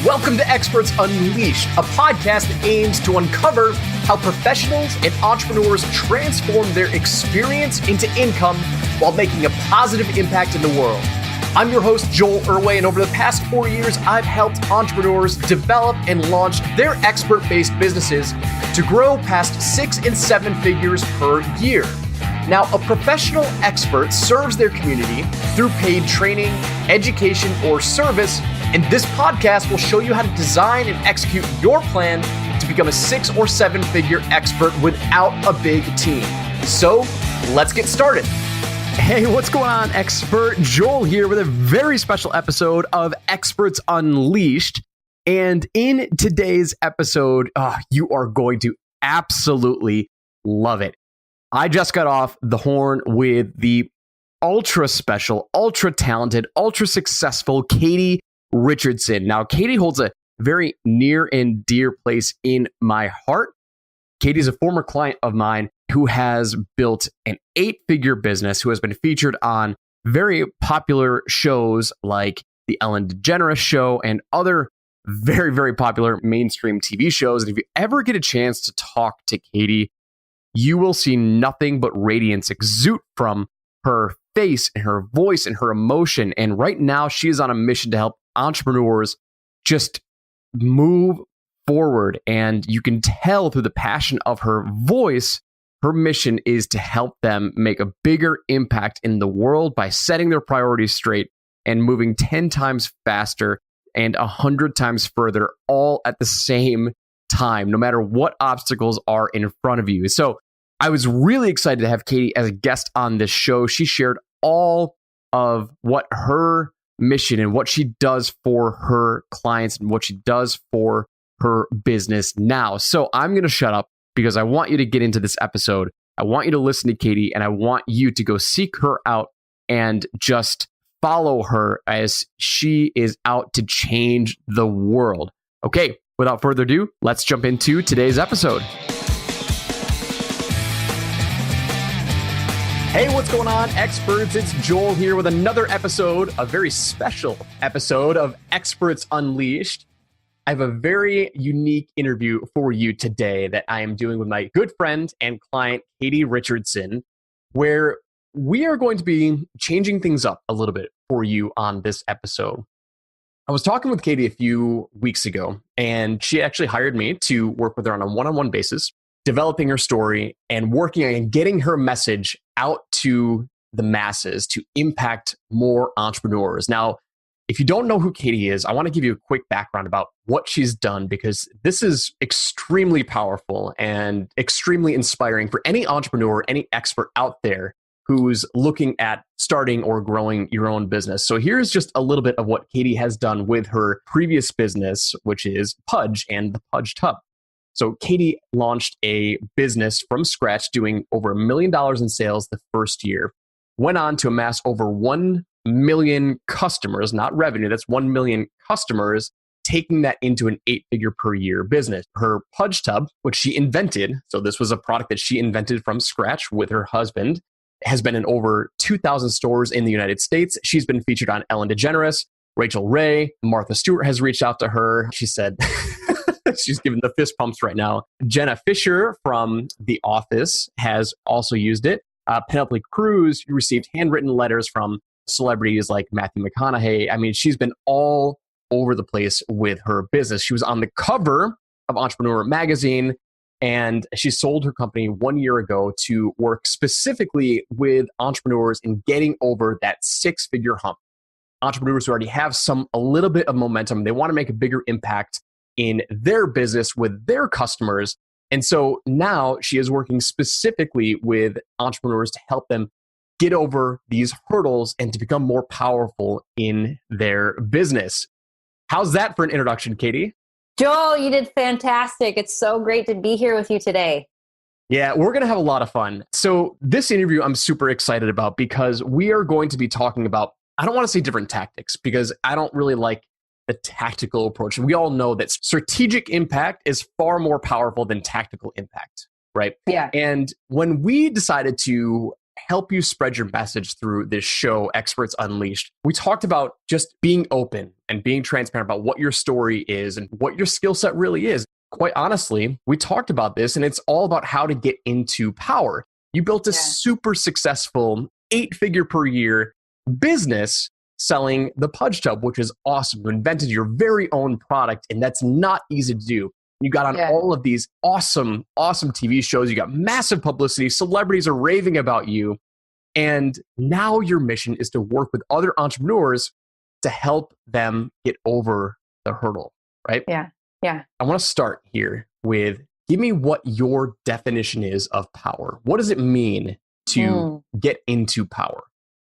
Welcome to Experts Unleashed, a podcast that aims to uncover how professionals and entrepreneurs transform their experience into income while making a positive impact in the world. I'm your host, Joel Irway, and over the past 4 years, I've helped entrepreneurs develop and launch their expert-based businesses to grow past 6 and 7 figures per year. Now, a professional expert serves their community through paid training, education, or service, and this podcast will show you how to design and execute your plan to become a 6 or 7 figure expert without a big team. So, let's get started. Hey, what's going on, expert? Joel here with a very special episode of Experts Unleashed. And in today's episode, you are going to absolutely love it. I just got off the horn with the ultra special, ultra talented, ultra successful Katie Richardson. Now, Katie holds a very near and dear place in my heart. Katie's a former client of mine who has built an 8-figure business, who has been featured on very popular shows like The Ellen DeGeneres Show and other very, very popular mainstream TV shows. And if you ever get a chance to talk to Katie, you will see nothing but radiance exude from her face and her voice and her emotion. And right now, she is on a mission to help entrepreneurs just move forward. And you can tell through the passion of her voice, her mission is to help them make a bigger impact in the world by setting their priorities straight and moving 10 times faster and 100 times further, all at the same time, no matter what obstacles are in front of you. So I was really excited to have Katie as a guest on this show. She shared all of what her mission and what she does for her clients and what she does for her business now. So I'm going to shut up because I want you to get into this episode. I want you to listen to Katie, and I want you to go seek her out and just follow her as she is out to change the world. Okay, without further ado, let's jump into today's episode. Hey, what's going on, experts? It's Joel here with another episode, a very special episode of Experts Unleashed. I have a very unique interview for you today that I am doing with my good friend and client, Katie Richardson, where we are going to be changing things up a little bit for you on this episode. I was talking with Katie a few weeks ago, and she actually hired me to work with her on a one-on-one basis, developing her story and working on getting her message out to the masses to impact more entrepreneurs. Now, if you don't know who Katie is, I want to give you a quick background about what she's done, because this is extremely powerful and extremely inspiring for any entrepreneur, any expert out there who's looking at starting or growing your own business. So here's just a little bit of what Katie has done with her previous business, which is Pudge and the Pudge Tub. So Katie launched a business from scratch, doing over $1 million in sales the first year, went on to amass over 1 million customers, not revenue, that's 1 million customers, taking that into an 8-figure per year business. Her Pudge Tub, which she invented, so this was a product that she invented from scratch with her husband, has been in over 2,000 stores in the United States. She's been featured on Ellen DeGeneres, Rachel Ray, Martha Stewart has reached out to her. She said, she's giving the fist pumps right now. Jenna Fisher from The Office has also used it. Penelope Cruz received handwritten letters from celebrities like Matthew McConaughey. I mean, she's been all over the place with her business. She was on the cover of Entrepreneur magazine, and she sold her company 1 year ago to work specifically with entrepreneurs in getting over that 6-figure hump. Entrepreneurs who already have a little bit of momentum. They want to make a bigger impact in their business with their customers. And so now she is working specifically with entrepreneurs to help them get over these hurdles and to become more powerful in their business. How's that for an introduction, Katie? Joel, you did fantastic. It's so great to be here with you today. Yeah, we're going to have a lot of fun. So this interview I'm super excited about because we are going to be talking about, I don't want to say different tactics because I don't really like the tactical approach. We all know that strategic impact is far more powerful than tactical impact, right? Yeah. And when we decided to help you spread your message through this show, Experts Unleashed. We talked about just being open and being transparent about what your story is and what your skill set really is. Quite honestly, we talked about this, and it's all about how to get into power. You built a super successful 8-figure per year business selling the Pudge Tub, which is awesome. You invented your very own product, and that's not easy to do. You got on all of these awesome TV shows. You got massive publicity. Celebrities are raving about you. And now your mission is to work with other entrepreneurs to help them get over the hurdle, right? Yeah. I want to start here with, give me what your definition is of power. What does it mean to get into power?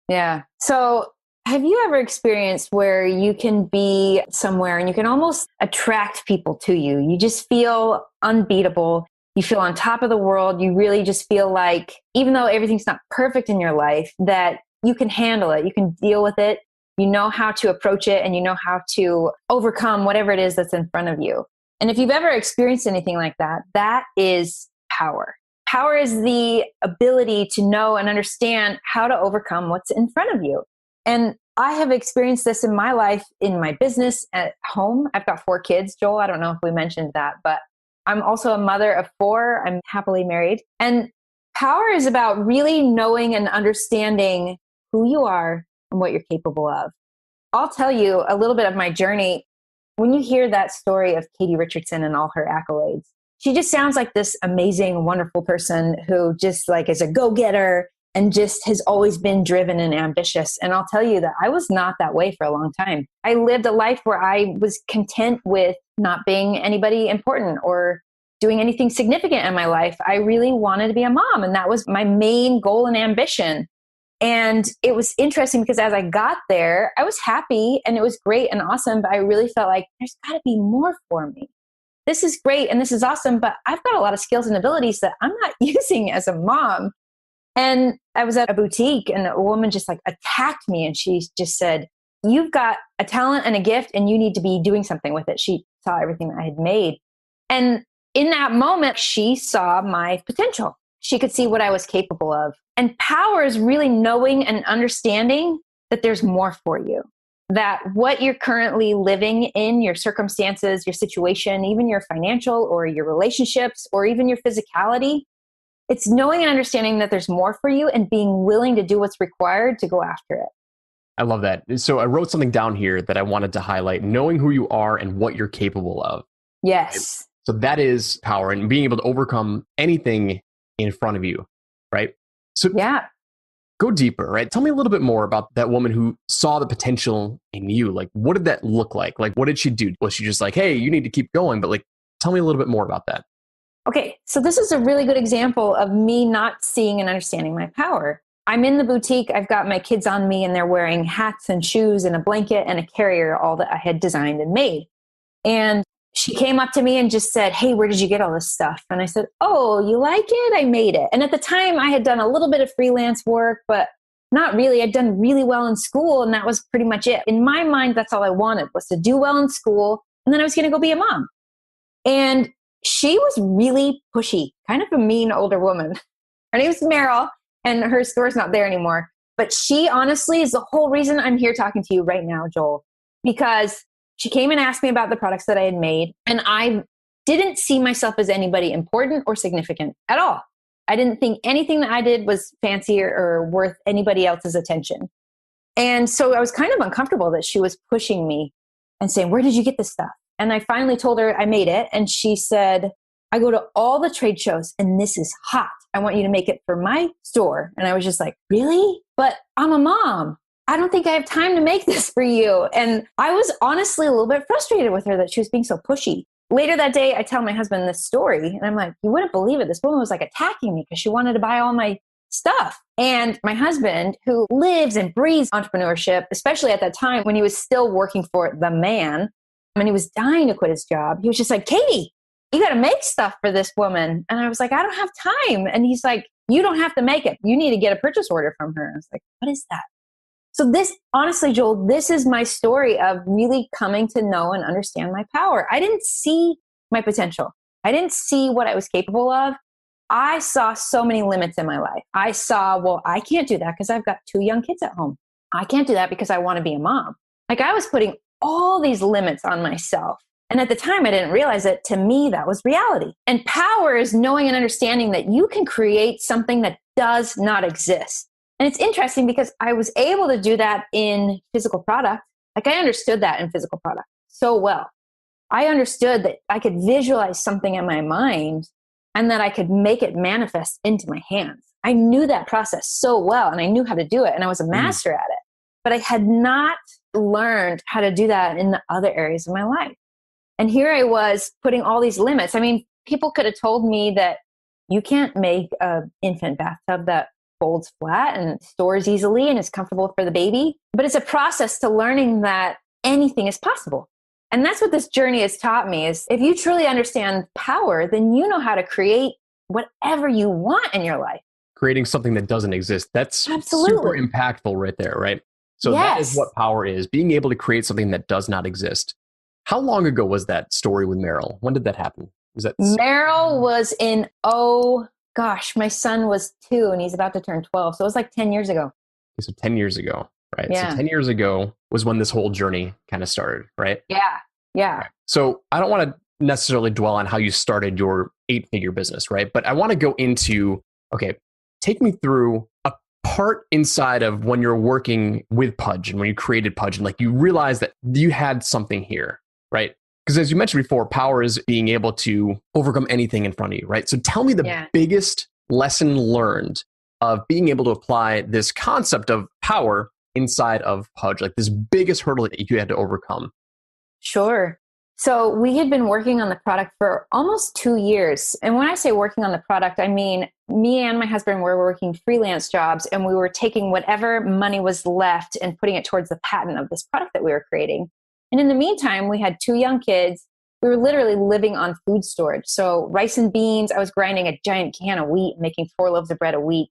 Yeah. So have you ever experienced where you can be somewhere and you can almost attract people to you? You just feel unbeatable. You feel on top of the world. You really just feel like, even though everything's not perfect in your life, that you can handle it. You can deal with it. You know how to approach it, and you know how to overcome whatever it is that's in front of you. And if you've ever experienced anything like that, that is power. Power is the ability to know and understand how to overcome what's in front of you. And I have experienced this in my life, in my business, at home. I've got 4 kids, Joel. I don't know if we mentioned that, but I'm also a mother of 4. I'm happily married. And power is about really knowing and understanding who you are and what you're capable of. I'll tell you a little bit of my journey. When you hear that story of Katie Richardson and all her accolades, she just sounds like this amazing, wonderful person who just like is a go-getter and just has always been driven and ambitious. And I'll tell you that I was not that way for a long time. I lived a life where I was content with not being anybody important or doing anything significant in my life. I really wanted to be a mom, and that was my main goal and ambition. And it was interesting because as I got there, I was happy and it was great and awesome, but I really felt like there's got to be more for me. This is great and this is awesome, but I've got a lot of skills and abilities that I'm not using as a mom. And I was at a boutique and a woman just like attacked me, and she just said, "You've got a talent and a gift and you need to be doing something with it." She saw everything that I had made. And in that moment, she saw my potential. She could see what I was capable of. And power is really knowing and understanding that there's more for you. That what you're currently living in, your circumstances, your situation, even your financial or your relationships, or even your physicality, it's knowing and understanding that there's more for you and being willing to do what's required to go after it. I love that. So I wrote something down here that I wanted to highlight: knowing who you are and what you're capable of. Yes. So that is power, and being able to overcome anything in front of you, right? So go deeper, right? Tell me a little bit more about that woman who saw the potential in you. Like, what did that look like? Like, what did she do? Was she just like, "Hey, you need to keep going"? But like, tell me a little bit more about that. Okay, so this is a really good example of me not seeing and understanding my power. I'm in the boutique. I've got my kids on me and they're wearing hats and shoes and a blanket and a carrier, all that I had designed and made. And she came up to me and just said, "Hey, where did you get all this stuff?" And I said, "Oh, you like it? I made it." And at the time I had done a little bit of freelance work, but not really. I'd done really well in school, and that was pretty much it. In my mind, that's all I wanted, was to do well in school. And then I was going to go be a mom. And she was really pushy, kind of a mean older woman. Her name was Meryl, and her store's not there anymore. But she honestly is the whole reason I'm here talking to you right now, Joel, because she came and asked me about the products that I had made, and I didn't see myself as anybody important or significant at all. I didn't think anything that I did was fancy or worth anybody else's attention. And so I was kind of uncomfortable that she was pushing me and saying, "Where did you get this stuff?" And I finally told her I made it. And she said, "I go to all the trade shows and this is hot. I want you to make it for my store." And I was just like, "Really? But I'm a mom. I don't think I have time to make this for you." And I was honestly a little bit frustrated with her that she was being so pushy. Later that day, I tell my husband this story and I'm like, "You wouldn't believe it. This woman was like attacking me because she wanted to buy all my stuff." And my husband, who lives and breathes entrepreneurship, especially at that time when he was still working for the man, and he was dying to quit his job, he was just like, "Katie, you got to make stuff for this woman." And I was like, "I don't have time." And he's like, "You don't have to make it. You need to get a purchase order from her." I was like, "What is that?" So this, honestly, Joel, this is my story of really coming to know and understand my power. I didn't see my potential. I didn't see what I was capable of. I saw so many limits in my life. I saw, well, I can't do that because I've got 2 young kids at home. I can't do that because I want to be a mom. Like I was putting all these limits on myself. And at the time, I didn't realize it. To me, that was reality. And power is knowing and understanding that you can create something that does not exist. And it's interesting because I was able to do that in physical product. Like I understood that in physical product so well. I understood that I could visualize something in my mind and that I could make it manifest into my hands. I knew that process so well and I knew how to do it and I was a master at it. But I had not learned how to do that in the other areas of my life. And here I was putting all these limits. I mean, people could have told me that you can't make an infant bathtub that folds flat and stores easily and is comfortable for the baby. But it's a process to learning that anything is possible. And that's what this journey has taught me is if you truly understand power, then you know how to create whatever you want in your life. Creating something that doesn't exist. That's Absolutely super impactful right there, right? So that is what power is, being able to create something that does not exist. How long ago was that story with Meryl? When did that happen? Meryl was in, my son was 2 and he's about to turn 12. So it was like 10 years ago. So 10 years ago, right? Yeah. So 10 years ago was when this whole journey kind of started, right? Yeah. Right. So I don't want to necessarily dwell on how you started your 8-figure business, right? But I want to go into, take me through a part inside of when you're working with Pudge and when you created Pudge and like you realized that you had something here, right? Because as you mentioned before, power is being able to overcome anything in front of you, right? So tell me the biggest lesson learned of being able to apply this concept of power inside of Pudge, like this biggest hurdle that you had to overcome. Sure. So we had been working on the product for almost 2 years. And when I say working on the product, I mean, me and my husband were working freelance jobs and we were taking whatever money was left and putting it towards the patent of this product that we were creating. And in the meantime, we had 2 young kids. We were literally living on food storage. So rice and beans, I was grinding a giant can of wheat, making 4 loaves of bread a week.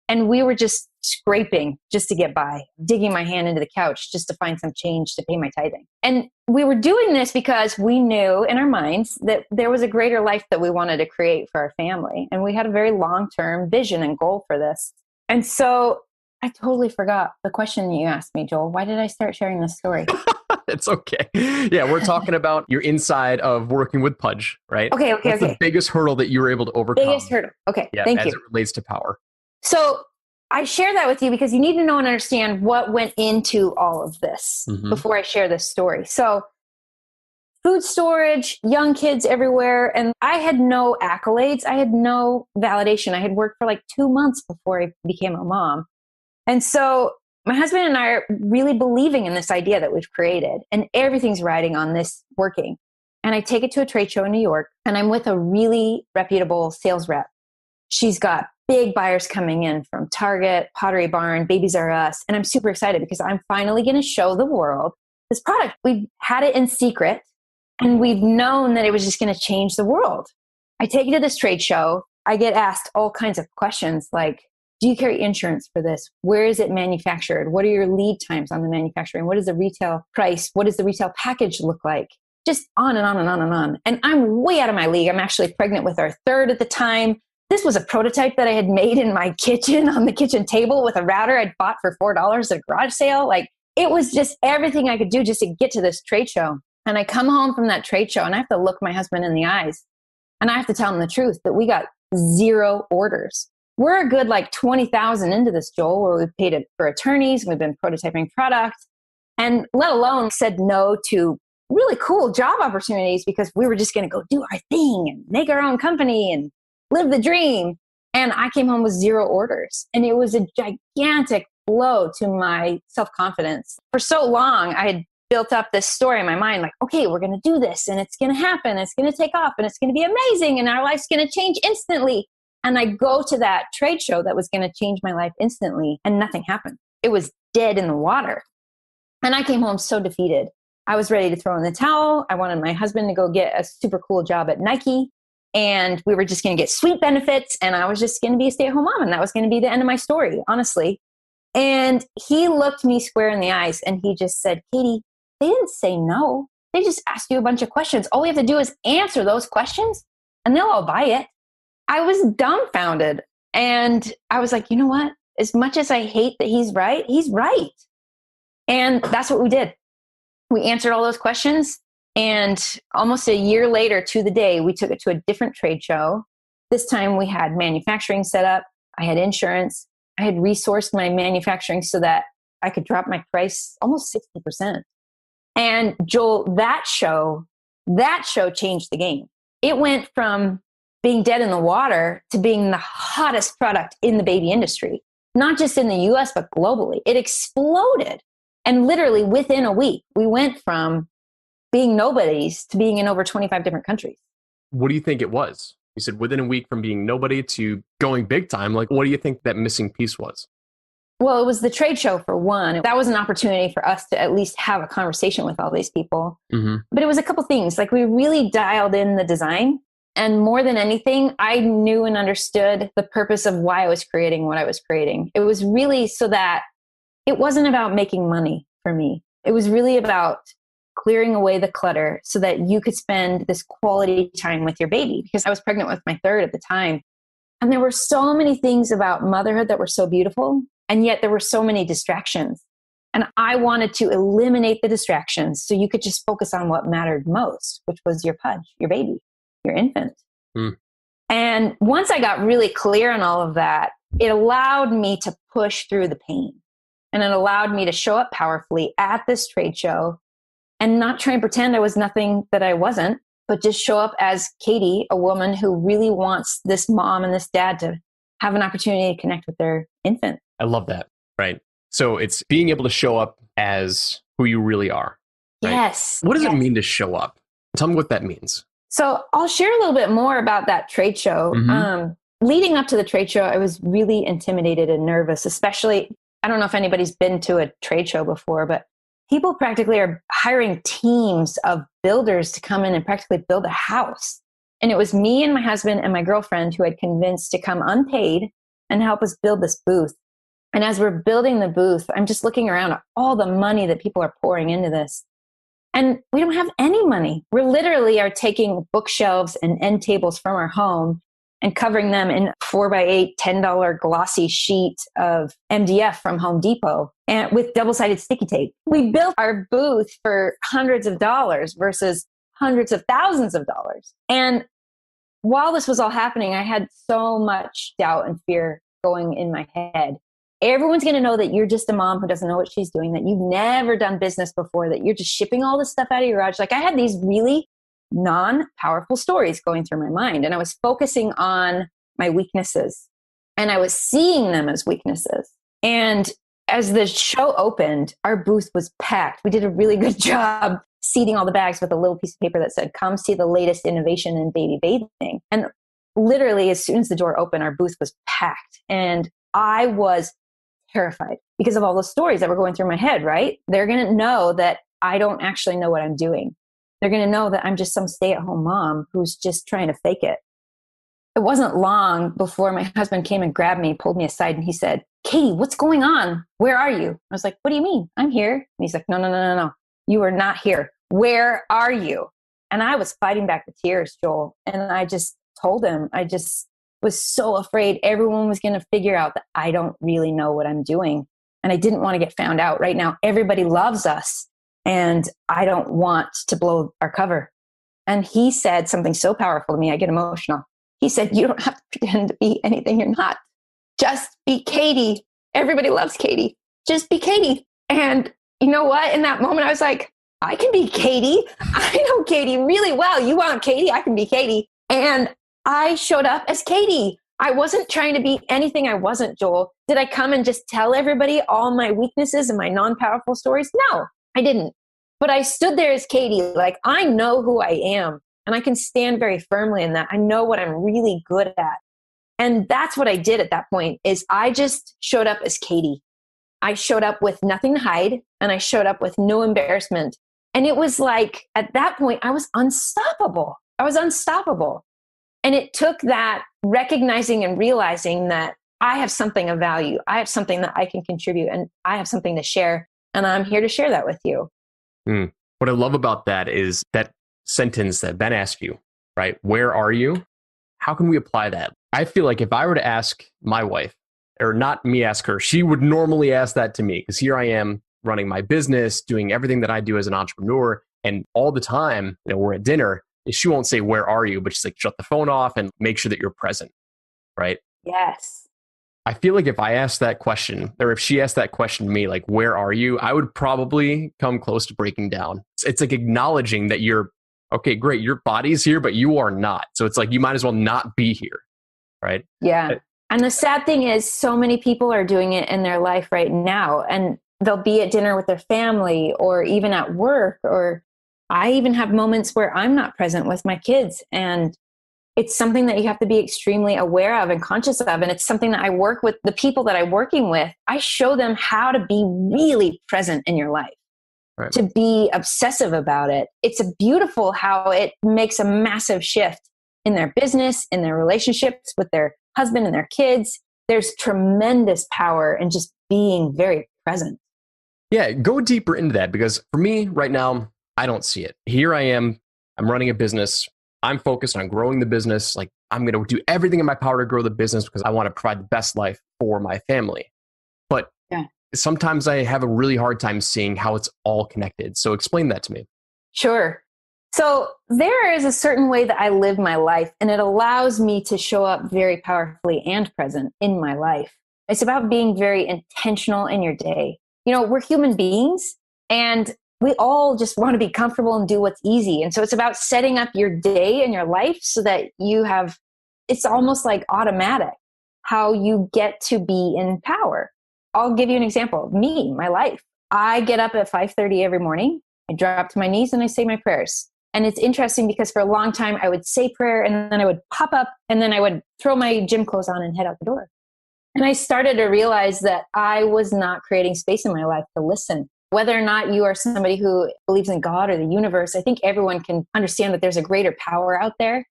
And we were just scraping just to get by, digging my hand into the couch just to find some change to pay my tithing. And we were doing this because we knew in our minds that there was a greater life that we wanted to create for our family. And we had a very long-term vision and goal for this. And so I totally forgot the question you asked me, Joel. Why did I start sharing this story? It's okay. Yeah, we're talking about your inside of working with Pudge, right? Okay. That's the biggest hurdle that you were able to overcome. Biggest hurdle. Okay, yeah, thank you. As it relates to power. So I share that with you because you need to know and understand what went into all of this before I share this story. So food storage, young kids everywhere, and I had no accolades. I had no validation. I had worked for like 2 months before I became a mom. And so my husband and I are really believing in this idea that we've created, and everything's riding on this working. And I take it to a trade show in New York, and I'm with a really reputable sales rep. She's got big buyers coming in from Target, Pottery Barn, Babies R Us. And I'm super excited because I'm finally going to show the world this product. We've had it in secret and we've known that it was just going to change the world. I take it to this trade show. I get asked all kinds of questions like, do you carry insurance for this? Where is it manufactured? What are your lead times on the manufacturing? What is the retail price? What does the retail package look like? Just on and on and on and on. And I'm way out of my league. I'm actually pregnant with our 3rd at the time. This was a prototype that I had made in my kitchen on the kitchen table with a router I'd bought for $4 at a garage sale. Like it was just everything I could do just to get to this trade show. And I come home from that trade show and I have to look my husband in the eyes and I have to tell him the truth that we got 0 orders. We're a good like 20,000 into this, Joel, where we've paid it for attorneys. We've been prototyping product and let alone said no to really cool job opportunities because we were just going to go do our thing and make our own company and live the dream. And I came home with 0 orders. And it was a gigantic blow to my self-confidence. For so long, I had built up this story in my mind, like, okay, we're going to do this and it's going to happen. It's going to take off and it's going to be amazing. And our life's going to change instantly. And I go to that trade show that was going to change my life instantly and nothing happened. It was dead in the water. And I came home so defeated. I was ready to throw in the towel. I wanted my husband to go get a super cool job at Nike. And we were just going to get sweet benefits. And I was just going to be a stay-at-home mom. And that was going to be the end of my story, honestly. And he looked me square in the eyes and he just said, Katie, they didn't say no. They just asked you a bunch of questions. All we have to do is answer those questions and they'll all buy it. I was dumbfounded. And I was like, you know what? As much as I hate that he's right, he's right. And that's what we did. We answered all those questions. And almost a year later to the day, we took it to a different trade show. This time we had manufacturing set up. I had insurance. I had resourced my manufacturing so that I could drop my price almost 60%. And Joel, that show changed the game. It went from being dead in the water to being the hottest product in the baby industry, not just in the US, but globally. It exploded. And literally within a week, we went from being nobodies to being in over 25 different countries. What do you think it was? You said within a week from being nobody to going big time. Like, what do you think that missing piece was? Well, it was the trade show for one. That was an opportunity for us to at least have a conversation with all these people. Mm-hmm. But it was a couple things. Like, we really dialed in the design. And more than anything, I knew and understood the purpose of why I was creating what I was creating. It was really so that it wasn't about making money for me. It was really about clearing away the clutter so that you could spend this quality time with your baby, because I was pregnant with my third at the time. And there were so many things about motherhood that were so beautiful. And yet there were so many distractions. And I wanted to eliminate the distractions so you could just focus on what mattered most, which was your pudge, your baby, your infant. And once I got really clear on all of that, it allowed me to push through the pain. And it allowed me to show up powerfully at this trade show and not try and pretend I was nothing that I wasn't, but just show up as Katie, a woman who really wants this mom and this dad to have an opportunity to connect with their infant. I love that. Right. So it's being able to show up as who you really are. Right? Yes. What does it mean to show up? Tell me what that means. So I'll share a little bit more about that trade show. Leading up to the trade show, I was really intimidated and nervous, especially, I don't know if anybody's been to a trade show before, but people practically are hiring teams of builders to come in and practically build a house. And it was me and my husband and my girlfriend who had convinced to come unpaid and help us build this booth. And as we're building the booth, I'm just looking around at all the money that people are pouring into this. And we don't have any money. We literally are taking bookshelves and end tables from our home and covering them in 4x8, $10 glossy sheet of MDF from Home Depot and with double-sided sticky tape. We built our booth for hundreds of dollars versus hundreds of thousands of dollars. And while this was all happening, I had so much doubt and fear going in my head. Everyone's going to know that you're just a mom who doesn't know what she's doing, that you've never done business before, that you're just shipping all this stuff out of your garage. Like, I had these really non-powerful stories going through my mind, and I was focusing on my weaknesses, and I was seeing them as weaknesses. And as the show opened, our booth was packed. We did a really good job seating all the bags with a little piece of paper that said, "Come see the latest innovation in baby bathing." And literally, as soon as the door opened, our booth was packed. And I was terrified because of all the stories that were going through my head, right? They're going to know that I don't actually know what I'm doing. They're going to know that I'm just some stay-at-home mom who's just trying to fake it. It wasn't long before my husband came and grabbed me, pulled me aside, and he said, "Katie, what's going on? Where are you?" I was like, "What do you mean? I'm here." And he's like, No. You are not here. Where are you?" And I was fighting back the tears, Joel. And I just told him, I just was so afraid everyone was going to figure out that I don't really know what I'm doing. And I didn't want to get found out. Right now, everybody loves us. And I don't want to blow our cover. And he said something so powerful to me, I get emotional. He said, "You don't have to pretend to be anything you're not. Just be Katie. Everybody loves Katie. Just be Katie." And you know what? In that moment, I was like, I can be Katie. I know Katie really well. You want Katie? I can be Katie. And I showed up as Katie. I wasn't trying to be anything I wasn't, Joel. Did I come and just tell everybody all my weaknesses and my non-powerful stories? No, I didn't. But I stood there as Katie, like, I know who I am. And I can stand very firmly in that. I know what I'm really good at. And that's what I did at that point, is I just showed up as Katie. I showed up with nothing to hide, and I showed up with no embarrassment. And it was like, at that point, I was unstoppable. And it took that recognizing and realizing that I have something of value. I have something that I can contribute, and I have something to share. And I'm here to share that with you. What I love about that is that sentence that Ben asked you, right? Where are you? How can we apply that? I feel like if I were to ask my wife, or not me ask her, she would normally ask that to me because here I am running my business, doing everything that I do as an entrepreneur. And all the time, we're at dinner, she won't say, "Where are you?" But she's like, "Shut the phone off and make sure that you're present." Right. Yes. I feel like if I asked that question, or if she asked that question to me, like, "Where are you?" I would probably come close to breaking down. It's like acknowledging that you're, okay, great, your body's here, but you are not. So it's like, you might as well not be here. Right. Yeah. And the sad thing is, so many people are doing it in their life right now. And they'll be at dinner with their family or even at work. Or I even have moments where I'm not present with my kids. And it's something that you have to be extremely aware of and conscious of. And it's something that I work with the people that I'm working with. I show them how to be really present in your life, right, to be obsessive about it. It's beautiful how it makes a massive shift in their business, in their relationships with their husband and their kids. There's tremendous power in just being very present. Yeah, go deeper into that, because for me right now, I don't see it. Here I am, I'm running a business. I'm focused on growing the business. Like, I'm going to do everything in my power to grow the business because I want to provide the best life for my family. But sometimes I have a really hard time seeing how it's all connected. So explain that to me. Sure. So there is a certain way that I live my life, and it allows me to show up very powerfully and present in my life. It's about being very intentional in your day. We're human beings, and we all just want to be comfortable and do what's easy. And so it's about setting up your day and your life so that it's almost like automatic how you get to be in power. I'll give you an example of my life. I get up at 5:30 every morning. I drop to my knees and I say my prayers. And it's interesting because for a long time I would say prayer and then I would pop up and then I would throw my gym clothes on and head out the door. And I started to realize that I was not creating space in my life to listen. Whether or not you are somebody who believes in God or the universe, I think everyone can understand that there's a greater power out there.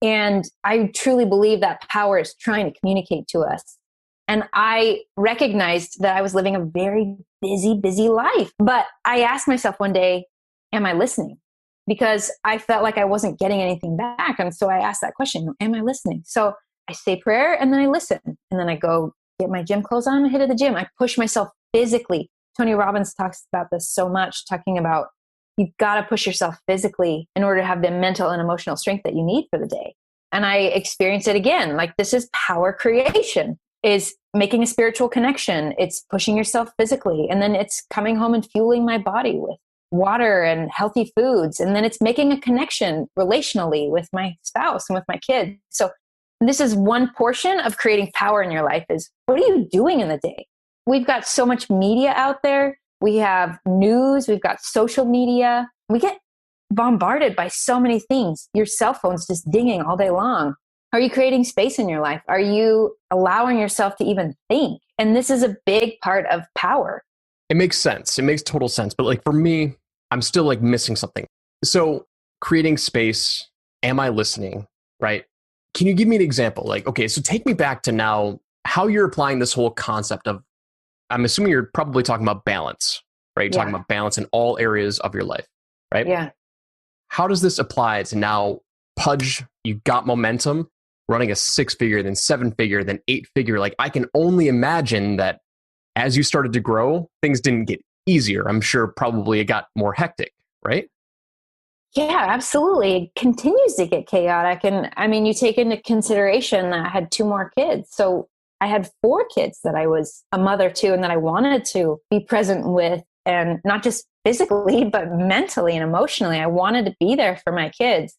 And I truly believe that power is trying to communicate to us. And I recognized that I was living a very busy life. But I asked myself one day, am I listening? Because I felt like I wasn't getting anything back. And so I asked that question, am I listening? So I say prayer and then I listen. And then I go get my gym clothes on and head to the gym. I push myself physically. Tony Robbins talks about this so much, talking about you've got to push yourself physically in order to have the mental and emotional strength that you need for the day. And I experience it again. Like, this is power creation, is making a spiritual connection. It's pushing yourself physically. And then it's coming home and fueling my body with water and healthy foods. And then it's making a connection relationally with my spouse and with my kids. So this is one portion of creating power in your life, is what are you doing in the day? We've got so much media out there. We have news. We've got social media. We get bombarded by so many things. Your cell phone's just dinging all day long. Are you creating space in your life? Are you allowing yourself to even think? And this is a big part of power. It makes sense. It makes total sense. But like, for me, I'm still like missing something. So creating space, am I listening? Right? Can you give me an example? Like, okay, so take me back to now, how you're applying this whole concept of, I'm assuming you're probably talking about balance, right? You're talking about balance in all areas of your life, right? Yeah. How does this apply to now, Pudge, you got momentum, running a 6-figure, then 7-figure, then 8-figure? Like, I can only imagine that as you started to grow, things didn't get easier. I'm sure probably it got more hectic, right? Yeah, absolutely. It continues to get chaotic. And I mean, you take into consideration that I had 2 more kids. So I had 4 kids that I was a mother to and that I wanted to be present with, and not just physically, but mentally and emotionally. I wanted to be there for my kids.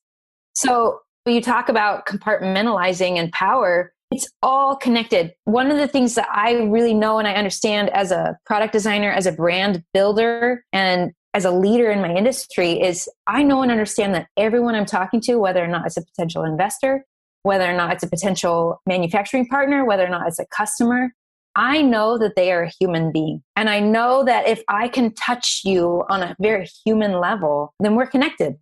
So when you talk about compartmentalizing and power, it's all connected. One of the things that I really know and I understand as a product designer, as a brand builder, and as a leader in my industry is I know and understand that everyone I'm talking to, whether or not it's a potential investor, whether or not it's a potential manufacturing partner, whether or not it's a customer, I know that they are a human being. And I know that if I can touch you on a very human level, then we're connected.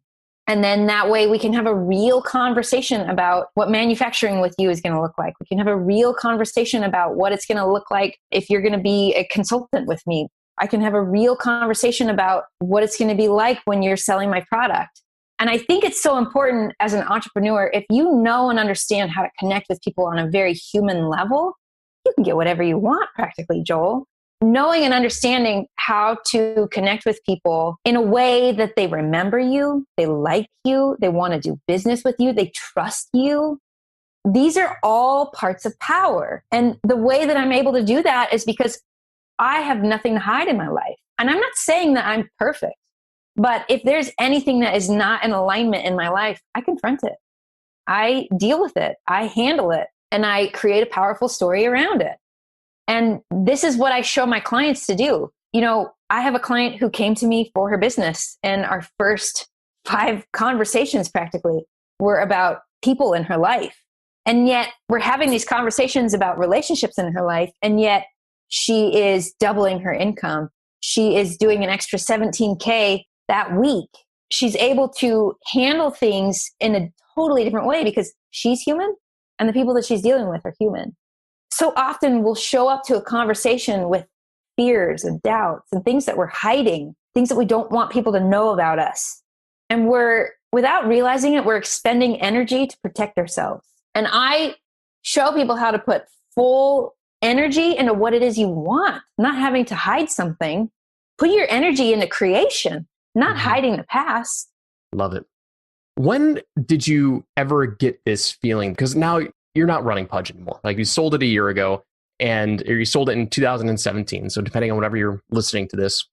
And then that way we can have a real conversation about what manufacturing with you is going to look like. We can have a real conversation about what it's going to look like if you're going to be a consultant with me. I can have a real conversation about what it's going to be like when you're selling my product. And I think it's so important as an entrepreneur, if you know and understand how to connect with people on a very human level, you can get whatever you want practically, Joel. Knowing and understanding how to connect with people in a way that they remember you, they like you, they want to do business with you, they trust you. These are all parts of power. And the way that I'm able to do that is because I have nothing to hide in my life. And I'm not saying that I'm perfect, but if there's anything that is not in alignment in my life, I confront it. I deal with it. I handle it. And I create a powerful story around it. And this is what I show my clients to do. You know, I have a client who came to me for her business, and our first 5 conversations practically were about people in her life. And yet we're having these conversations about relationships in her life. And yet she is doubling her income. She is doing an extra 17K that week. She's able to handle things in a totally different way because she's human and the people that she's dealing with are human. So often we'll show up to a conversation with fears and doubts and things that we're hiding, things that we don't want people to know about us. And without realizing it, we're expending energy to protect ourselves. And I show people how to put full energy into what it is you want, not having to hide something. Put your energy into creation, not hiding the past. Love it. When did you ever get this feeling? Because now you're not running Pudge anymore. Like, you sold it a year ago, or you sold it in 2017. So depending on whenever you're listening to this,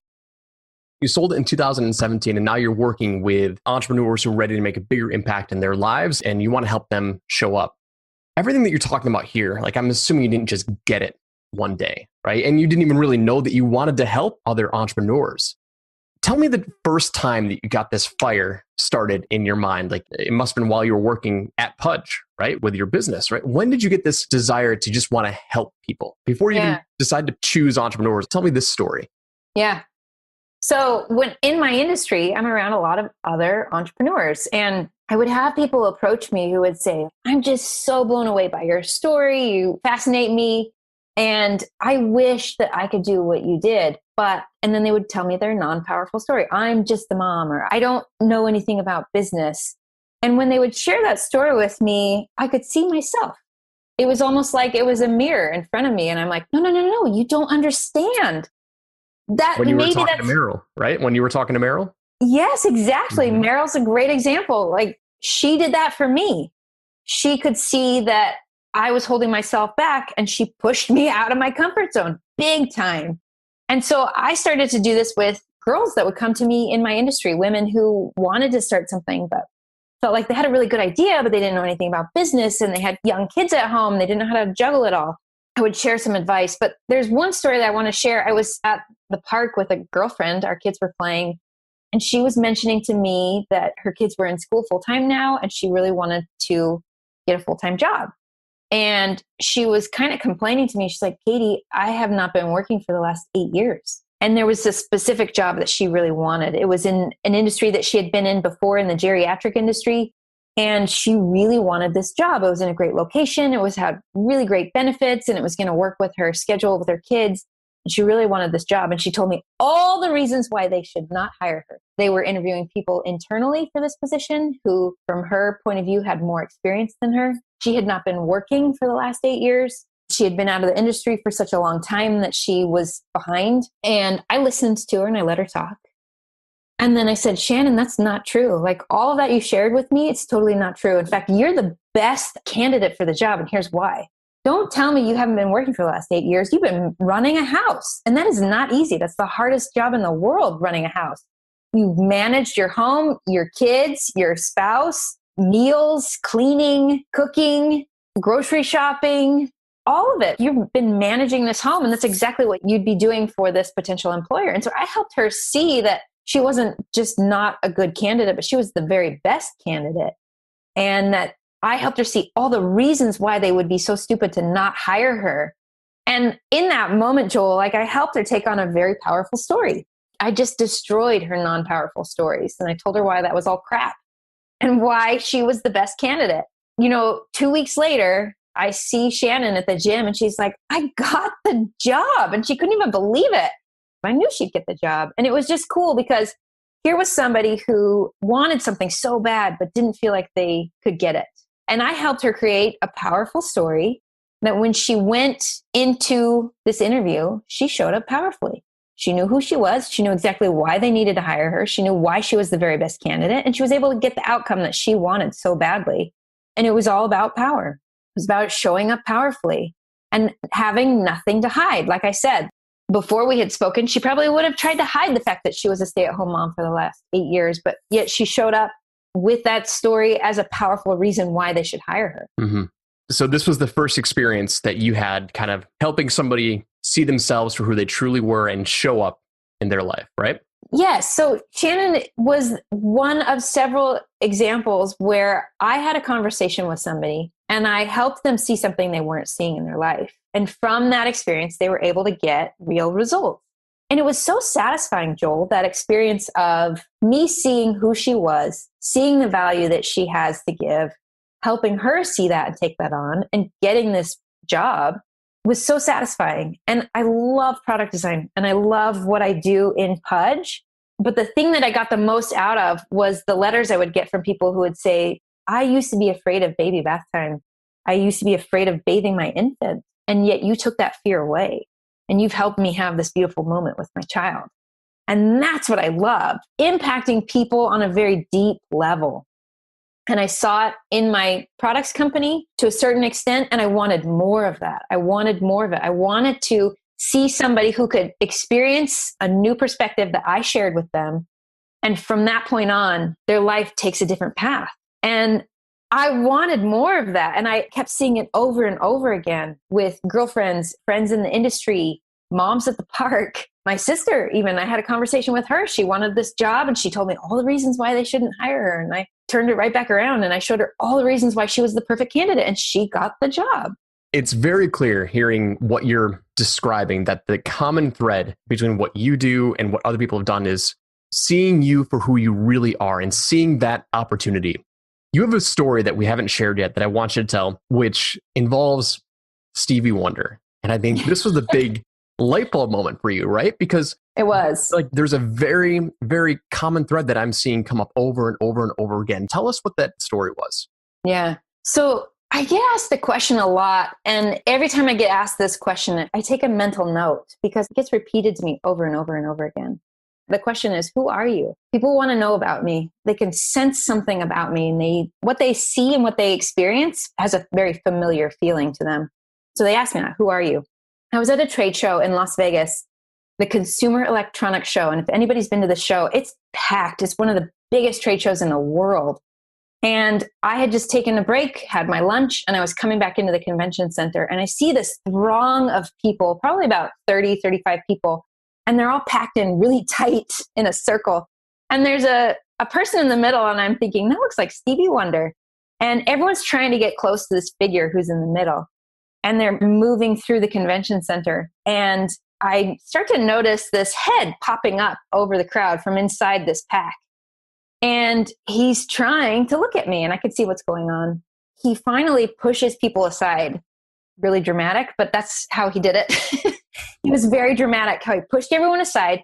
you sold it in 2017, and now you're working with entrepreneurs who are ready to make a bigger impact in their lives, and you want to help them show up. Everything that you're talking about here, like, I'm assuming you didn't just get it one day, right? And you didn't even really know that you wanted to help other entrepreneurs. Tell me the first time that you got this fire started in your mind. Like, it must have been while you were working at Pudge, right? With your business, right? When did you get this desire to just want to help people before you even decide to choose entrepreneurs? Tell me this story. Yeah. So when in my industry, I'm around a lot of other entrepreneurs, and I would have people approach me who would say, I'm just so blown away by your story. You fascinate me. And I wish that I could do what you did. And then they would tell me their non-powerful story. I'm just the mom, or I don't know anything about business. And when they would share that story with me, I could see myself. It was almost like it was a mirror in front of me. And I'm like, no, you don't understand. That when you were talking to Meryl, right? When you were talking to Meryl? Yes, exactly. Mm-hmm. Meryl's a great example. Like, she did that for me. She could see that I was holding myself back, and she pushed me out of my comfort zone big time. And so I started to do this with girls that would come to me in my industry, women who wanted to start something, but felt like they had a really good idea, but they didn't know anything about business, and they had young kids at home. They didn't know how to juggle it all. I would share some advice, but there's one story that I want to share. I was at the park with a girlfriend. Our kids were playing, and she was mentioning to me that her kids were in school full-time now, and she really wanted to get a full-time job. And she was kind of complaining to me. She's like, Katie, I have not been working for the last 8 years. And there was a specific job that she really wanted. It was in an industry that she had been in before, in the geriatric industry. And she really wanted this job. It was in a great location. It had really great benefits, and it was going to work with her schedule with her kids. And she really wanted this job. And she told me all the reasons why they should not hire her. They were interviewing people internally for this position who, from her point of view, had more experience than her. She had not been working for the last 8 years. She had been out of the industry for such a long time that she was behind. And I listened to her and I let her talk. And then I said, Shannon, that's not true. Like, all of that you shared with me, it's totally not true. In fact, you're the best candidate for the job. And here's why. Don't tell me you haven't been working for the last 8 years. You've been running a house. And that is not easy. That's the hardest job in the world, running a house. You've managed your home, your kids, your spouse, meals, cleaning, cooking, grocery shopping, all of it. You've been managing this home, and that's exactly what you'd be doing for this potential employer. And so I helped her see that she wasn't just not a good candidate, but she was the very best candidate. And that I helped her see all the reasons why they would be so stupid to not hire her. And in that moment, Joel, like, I helped her take on a very powerful story. I just destroyed her non-powerful stories. And I told her why that was all crap and why she was the best candidate. 2 weeks later, I see Shannon at the gym, and she's like, I got the job. And she couldn't even believe it. I knew she'd get the job. And it was just cool because here was somebody who wanted something so bad, but didn't feel like they could get it. And I helped her create a powerful story that when she went into this interview, she showed up powerfully. She knew who she was. She knew exactly why they needed to hire her. She knew why she was the very best candidate. And she was able to get the outcome that she wanted so badly. And it was all about power. It was about showing up powerfully and having nothing to hide. Like I said, before we had spoken, she probably would have tried to hide the fact that she was a stay-at-home mom for the last 8 years. But yet she showed up with that story as a powerful reason why they should hire her. Mm-hmm. So this was the first experience that you had kind of helping somebody see themselves for who they truly were and show up in their life, right? Yes. So Shannon was one of several examples where I had a conversation with somebody and I helped them see something they weren't seeing in their life. And from that experience, they were able to get real results. And it was so satisfying, Joel, that experience of me seeing who she was, seeing the value that she has to give, helping her see that and take that on, and getting this job was so satisfying. And I love product design and I love what I do in Pudge. But the thing that I got the most out of was the letters I would get from people who would say, I used to be afraid of baby bath time. I used to be afraid of bathing my infant. And yet you took that fear away and you've helped me have this beautiful moment with my child. And that's what I loved, impacting people on a very deep level. And I saw it in my products company to a certain extent, and I wanted more of that. I wanted more of it. I wanted to see somebody who could experience a new perspective that I shared with them. And from that point on, their life takes a different path. And I wanted more of that. And I kept seeing it over and over again with girlfriends, friends in the industry, moms at the park. My sister, even, I had a conversation with her. She wanted this job and she told me all the reasons why they shouldn't hire her. And I turned it right back around and I showed her all the reasons why she was the perfect candidate and she got the job. It's very clear hearing what you're describing that the common thread between what you do and what other people have done is seeing you for who you really are and seeing that opportunity. You have a story that we haven't shared yet that I want you to tell, which involves Stevie Wonder. And I think this was a big light bulb moment for you, right? Because it was like there's a very, very common thread that I'm seeing come up over and over and over again. Tell us what that story was. Yeah. So I get asked the question a lot. And every time I get asked this question, I take a mental note because it gets repeated to me over and over and over again. The question is, who are you? People want to know about me. They can sense something about me. And what they see and what they experience has a very familiar feeling to them. So they ask me, who are you? I was at a trade show in Las Vegas, the Consumer Electronics Show. And if anybody's been to the show, it's packed. It's one of the biggest trade shows in the world. And I had just taken a break, had my lunch, and I was coming back into the convention center. And I see this throng of people, probably about 30, 35 people. And they're all packed in really tight in a circle. And there's a person in the middle, and I'm thinking, that looks like Stevie Wonder. And everyone's trying to get close to this figure who's in the middle. And they're moving through the convention center. And I start to notice this head popping up over the crowd from inside this pack. And he's trying to look at me, and I could see what's going on. He finally pushes people aside. Really dramatic, but that's how he did it. He was very dramatic how he pushed everyone aside,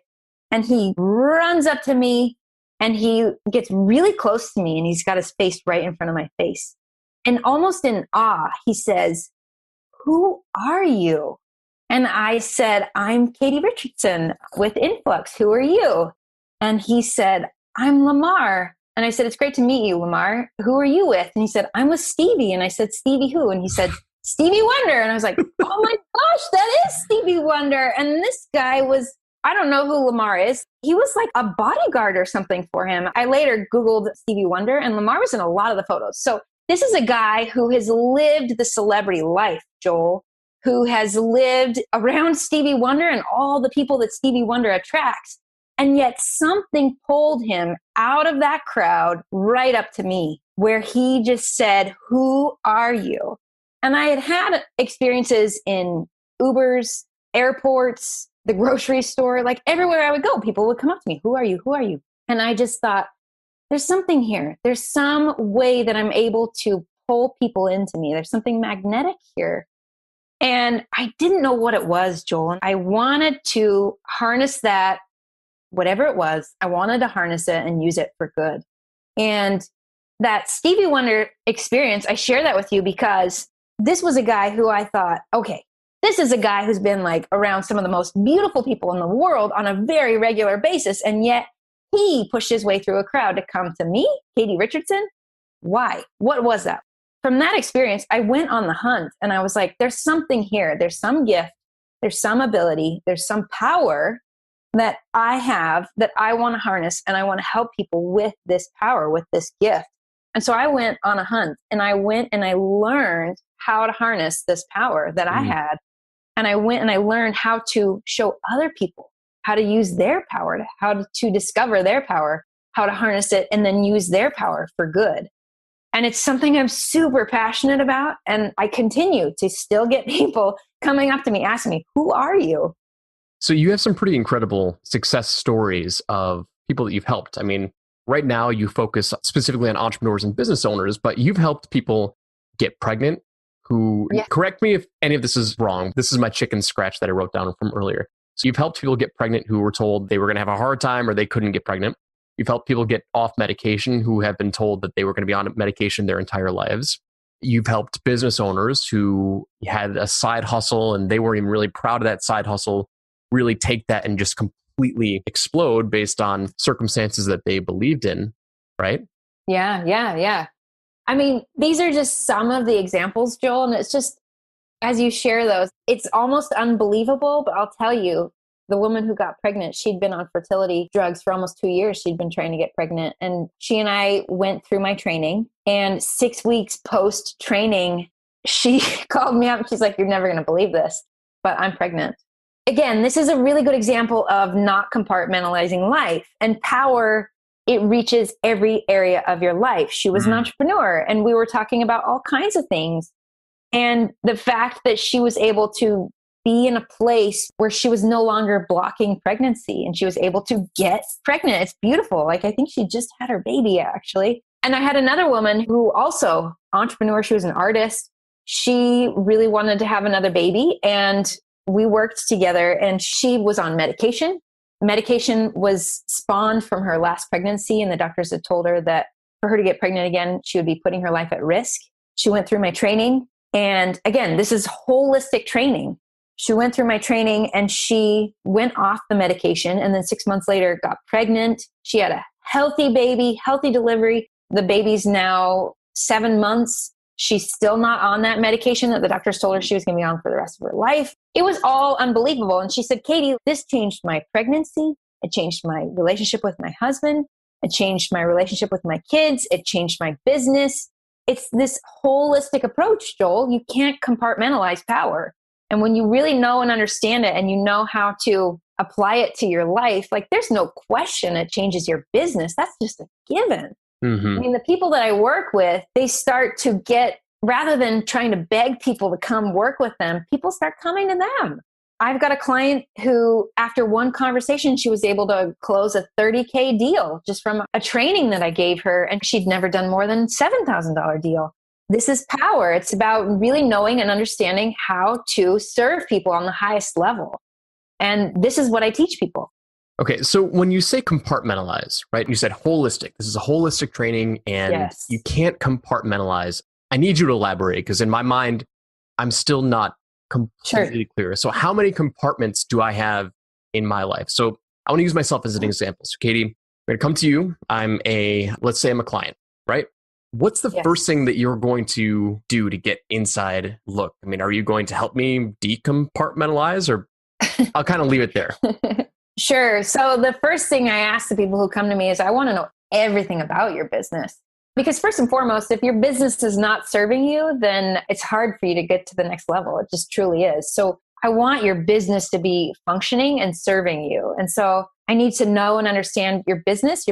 and he runs up to me and he gets really close to me, and he's got his face right in front of my face. And almost in awe, he says, "Who are you?" And I said, "I'm Katie Richardson with Influx. Who are you?" And he said, "I'm Lamar." And I said, "It's great to meet you, Lamar. Who are you with?" And he said, "I'm with Stevie." And I said, "Stevie who?" And he said, "Stevie Wonder." And I was like, oh my gosh, that is Stevie Wonder. And this guy was, I don't know who Lamar is. He was like a bodyguard or something for him. I later Googled Stevie Wonder, and Lamar was in a lot of the photos. So this is a guy who has lived the celebrity life, Joel, who has lived around Stevie Wonder and all the people that Stevie Wonder attracts. And yet something pulled him out of that crowd right up to me, where he just said, "Who are you?" And I had had experiences in Ubers, airports, the grocery store, like everywhere I would go, people would come up to me, "Who are you? Who are you?" And I just thought, there's something here. There's some way that I'm able to pull people into me. There's something magnetic here. And I didn't know what it was, Joel. And I wanted to harness that whatever it was, I wanted to harness it and use it for good. And that Stevie Wonder experience, I share that with you because this was a guy who I thought, okay, this is a guy who's been like around some of the most beautiful people in the world on a very regular basis. And yet he pushed his way through a crowd to come to me, Katie Richardson. Why? What was that? From that experience, I went on the hunt and I was like, there's something here. There's some gift. There's some ability. There's some power that I have that I want to harness. And I want to help people with this power, with this gift. And so I went on a hunt and I went and I learned how to harness this power that I had. And I went and I learned how to show other people how to use their power, how to discover their power, how to harness it, and then use their power for good. And it's something I'm super passionate about. And I continue to still get people coming up to me, asking me, who are you? So you have some pretty incredible success stories of people that you've helped. I mean, right now you focus specifically on entrepreneurs and business owners, but you've helped people get pregnant who, correct me if any of this is wrong. This is my chicken scratch that I wrote down from earlier. So you've helped people get pregnant who were told they were going to have a hard time or they couldn't get pregnant. You've helped people get off medication who have been told that they were going to be on medication their entire lives. You've helped business owners who had a side hustle and they weren't even really proud of that side hustle, really take that and just completely explode based on circumstances that they believed in, right? Yeah. I mean, these are just some of the examples, Joel, and it's just, as you share those, it's almost unbelievable, but I'll tell you, the woman who got pregnant, she'd been on fertility drugs for almost 2 years. She'd been trying to get pregnant. And she and I went through my training. And 6 weeks post training, she called me up and she's like, you're never going to believe this, but I'm pregnant. Again, this is a really good example of not compartmentalizing life and power. It reaches every area of your life. She was an entrepreneur and we were talking about all kinds of things. And the fact that she was able to be in a place where she was no longer blocking pregnancy and she was able to get pregnant. It's beautiful. Like, I think she just had her baby actually. And I had another woman who also entrepreneur. She was an artist. She really wanted to have another baby and we worked together and she was on medication. Medication was spawned from her last pregnancy and the doctors had told her that for her to get pregnant again, she would be putting her life at risk. She went through my training. And again, this is holistic training. She went through my training and she went off the medication and then 6 months later got pregnant. She had a healthy baby, healthy delivery. The baby's now 7 months. She's still not on that medication that the doctors told her she was going to be on for the rest of her life. It was all unbelievable. And she said, Katie, this changed my pregnancy. It changed my relationship with my husband. It changed my relationship with my kids. It changed my business. It's this holistic approach, Joel. You can't compartmentalize power. And when you really know and understand it and you know how to apply it to your life, like there's no question it changes your business. That's just a given. I mean, the people that I work with, they start to get, rather than trying to beg people to come work with them, people start coming to them. I've got a client who, after one conversation, she was able to close a $30,000 deal just from a training that I gave her. And she'd never done more than $7,000 deal. This is power. It's about really knowing and understanding how to serve people on the highest level. And this is what I teach people. Okay, so when you say compartmentalize, right? You said holistic. This is a holistic training and you can't compartmentalize. I need you to elaborate because in my mind, I'm still not completely clear. So how many compartments do I have in my life? So I want to use myself as an example. So Katie, I'm going to come to you. Let's say I'm a client, right? What's the first thing that you're going to do to get inside look? I mean, are you going to help me decompartmentalize or I'll kind of leave it there. Sure. So the first thing I ask the people who come to me is I want to know everything about your business. Because first and foremost, if your business is not serving you, then it's hard for you to get to the next level. It just truly is. So I want your business to be functioning and serving you. And so I need to know and understand your business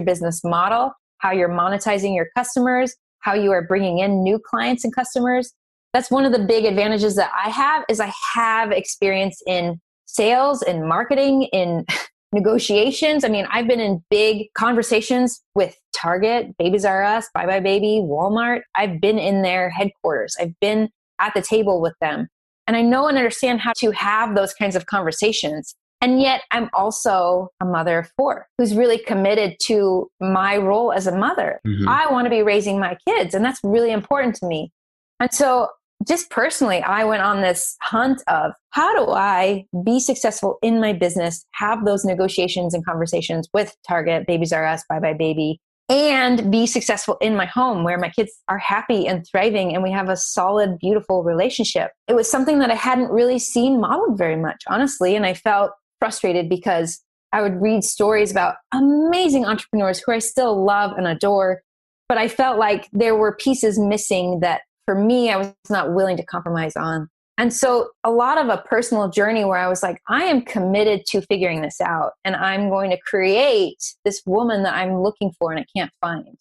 model, how you're monetizing your customers, how you are bringing in new clients and customers. That's one of the big advantages that I have is I have experience in sales and marketing, in negotiations. I mean, I've been in big conversations with Target, Babies R Us, Bye Bye Baby, Walmart. I've been in their headquarters. I've been at the table with them. And I know and understand how to have those kinds of conversations. And yet I'm also a mother of 4 who's really committed to my role as a mother. I want to be raising my kids, and that's really important to me. And so just personally, I went on this hunt of how do I be successful in my business, have those negotiations and conversations with Target, Babies R Us, Bye Bye Baby, and be successful in my home where my kids are happy and thriving and we have a solid, beautiful relationship. It was something that I hadn't really seen modeled very much, honestly. And I felt frustrated because I would read stories about amazing entrepreneurs who I still love and adore, but I felt like there were pieces missing that for me, I was not willing to compromise on. And so a lot of a personal journey where I was like, I am committed to figuring this out and I'm going to create this woman that I'm looking for and I can't find.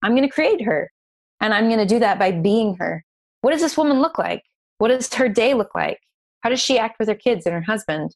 I'm going to create her and I'm going to do that by being her. What does this woman look like? What does her day look like? How does she act with her kids and her husband?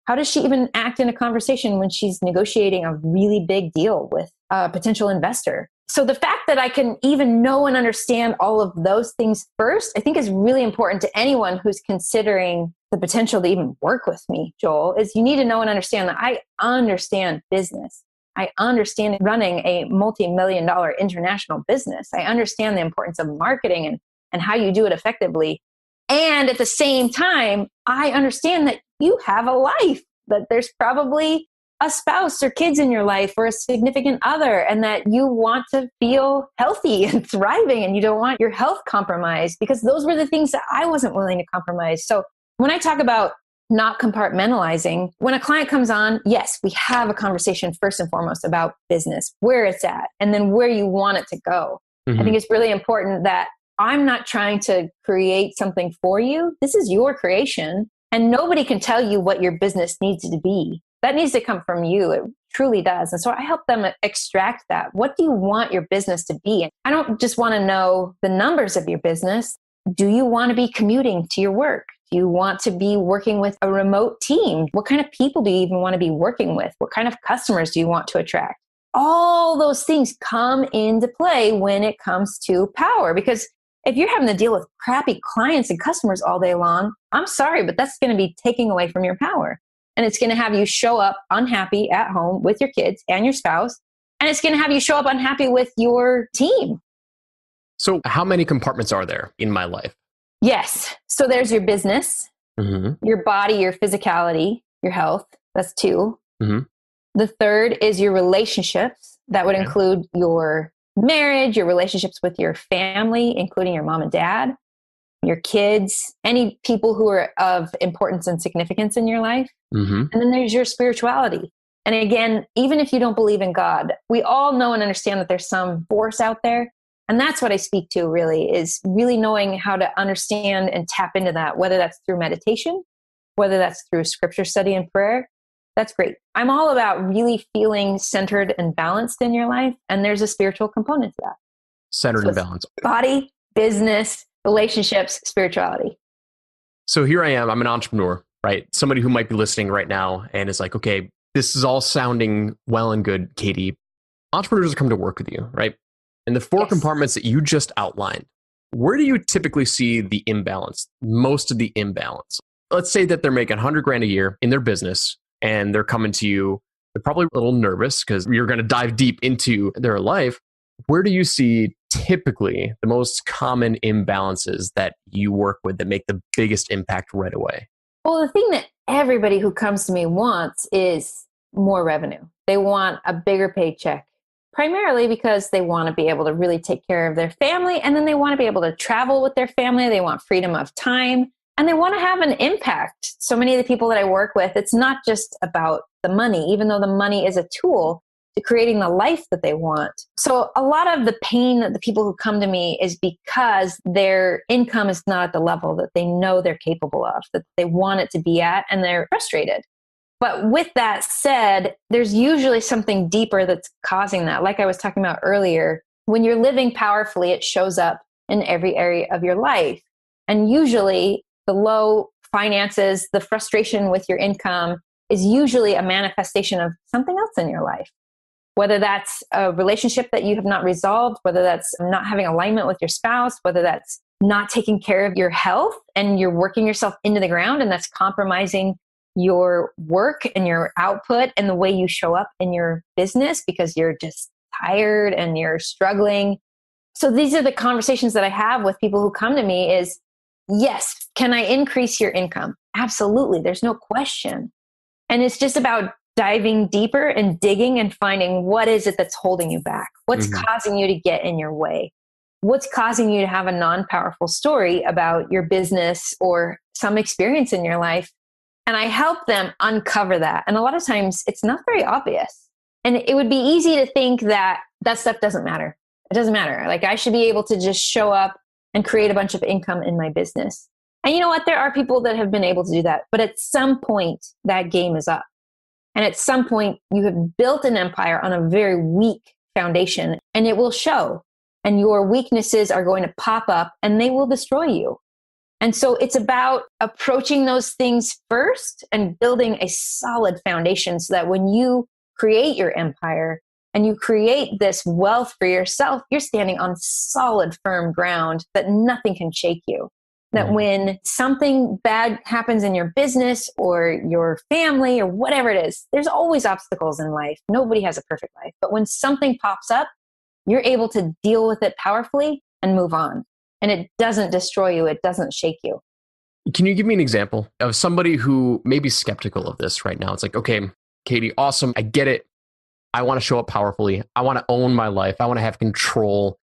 How does she even act in a conversation when she's negotiating a really big deal with a potential investor? So the fact that I can even know and understand all of those things first, I think is really important to anyone who's considering the potential to even work with me, Joel, is you need to know and understand that I understand business. I understand running a multi-million-dollar international business. I understand the importance of marketing and how you do it effectively. And at the same time, I understand that you have a life, that there's probably a spouse or kids in your life or a significant other, and that you want to feel healthy and thriving and you don't want your health compromised, because those were the things that I wasn't willing to compromise. So when I talk about not compartmentalizing, when a client comes on, yes, we have a conversation first and foremost about business, where it's at, and then where you want it to go. I think it's really important that I'm not trying to create something for you. This is your creation, and nobody can tell you what your business needs to be. That needs to come from you. It truly does. And so I help them extract that. What do you want your business to be? I don't just want to know the numbers of your business. Do you want to be commuting to your work? Do you want to be working with a remote team? What kind of people do you even want to be working with? What kind of customers do you want to attract? All those things come into play when it comes to power, because if you're having to deal with crappy clients and customers all day long, I'm sorry, but that's going to be taking away from your power. And it's going to have you show up unhappy at home with your kids and your spouse. And it's going to have you show up unhappy with your team. So how many compartments are there in my life? Yes. So there's your business, your body, your physicality, your health. That's 2. The third is your relationships. That would include your marriage, your relationships with your family, including your mom and dad, your kids, any people who are of importance and significance in your life. And then there's your spirituality. And again, even if you don't believe in God, we all know and understand that there's some force out there. And that's what I speak to, really, is really knowing how to understand and tap into that, whether that's through meditation, whether that's through scripture study and prayer. That's great. I'm all about really feeling centered and balanced in your life. And there's a spiritual component to that. Centered and balanced. Body, business, relationships, spirituality. So here I am. I'm an entrepreneur, right? Somebody who might be listening right now and is like, okay, this is all sounding well and good, Katie. Entrepreneurs come to work with you, right? And the 4 compartments that you just outlined, where do you typically see the imbalance, most of the imbalance? Let's say that they're making 100 grand a year in their business and they're coming to you. They're probably a little nervous because you're going to dive deep into their life. Where do you see typically the most common imbalances that you work with that make the biggest impact right away? Well, the thing that everybody who comes to me wants is more revenue. They want a bigger paycheck, primarily because they want to be able to really take care of their family. And then they want to be able to travel with their family. They want freedom of time and they want to have an impact. So many of the people that I work with, it's not just about the money, even though the money is a tool to creating the life that they want. So a lot of the pain that the people who come to me is because their income is not at the level that they know they're capable of, that they want it to be at, and they're frustrated. But with that said, there's usually something deeper that's causing that. Like I was talking about earlier, when you're living powerfully, it shows up in every area of your life. And usually the low finances, the frustration with your income is usually a manifestation of something else in your life. Whether that's a relationship that you have not resolved, whether that's not having alignment with your spouse, whether that's not taking care of your health and you're working yourself into the ground and that's compromising your work and your output and the way you show up in your business because you're just tired and you're struggling. So these are the conversations that I have with people who come to me is, yes, can I increase your income? Absolutely. There's no question. And it's just about diving deeper and digging and finding what is it that's holding you back? What's causing you to get in your way? What's causing you to have a non-powerful story about your business or some experience in your life? And I help them uncover that. And a lot of times it's not very obvious. And it would be easy to think that that stuff doesn't matter. It doesn't matter. Like I should be able to just show up and create a bunch of income in my business. And you know what? There are people that have been able to do that. But at some point, that game is up. And at some point, you have built an empire on a very weak foundation, and it will show. And your weaknesses are going to pop up, and they will destroy you. And so it's about approaching those things first and building a solid foundation so that when you create your empire and you create this wealth for yourself, you're standing on solid, firm ground that nothing can shake you. That when something bad happens in your business or your family or whatever it is, there's always obstacles in life. Nobody has a perfect life. But when something pops up, you're able to deal with it powerfully and move on. And it doesn't destroy you. It doesn't shake you. Can you give me an example of somebody who may be skeptical of this right now? It's like, okay, Katie, awesome. I get it. I want to show up powerfully. I want to own my life. I want to have control.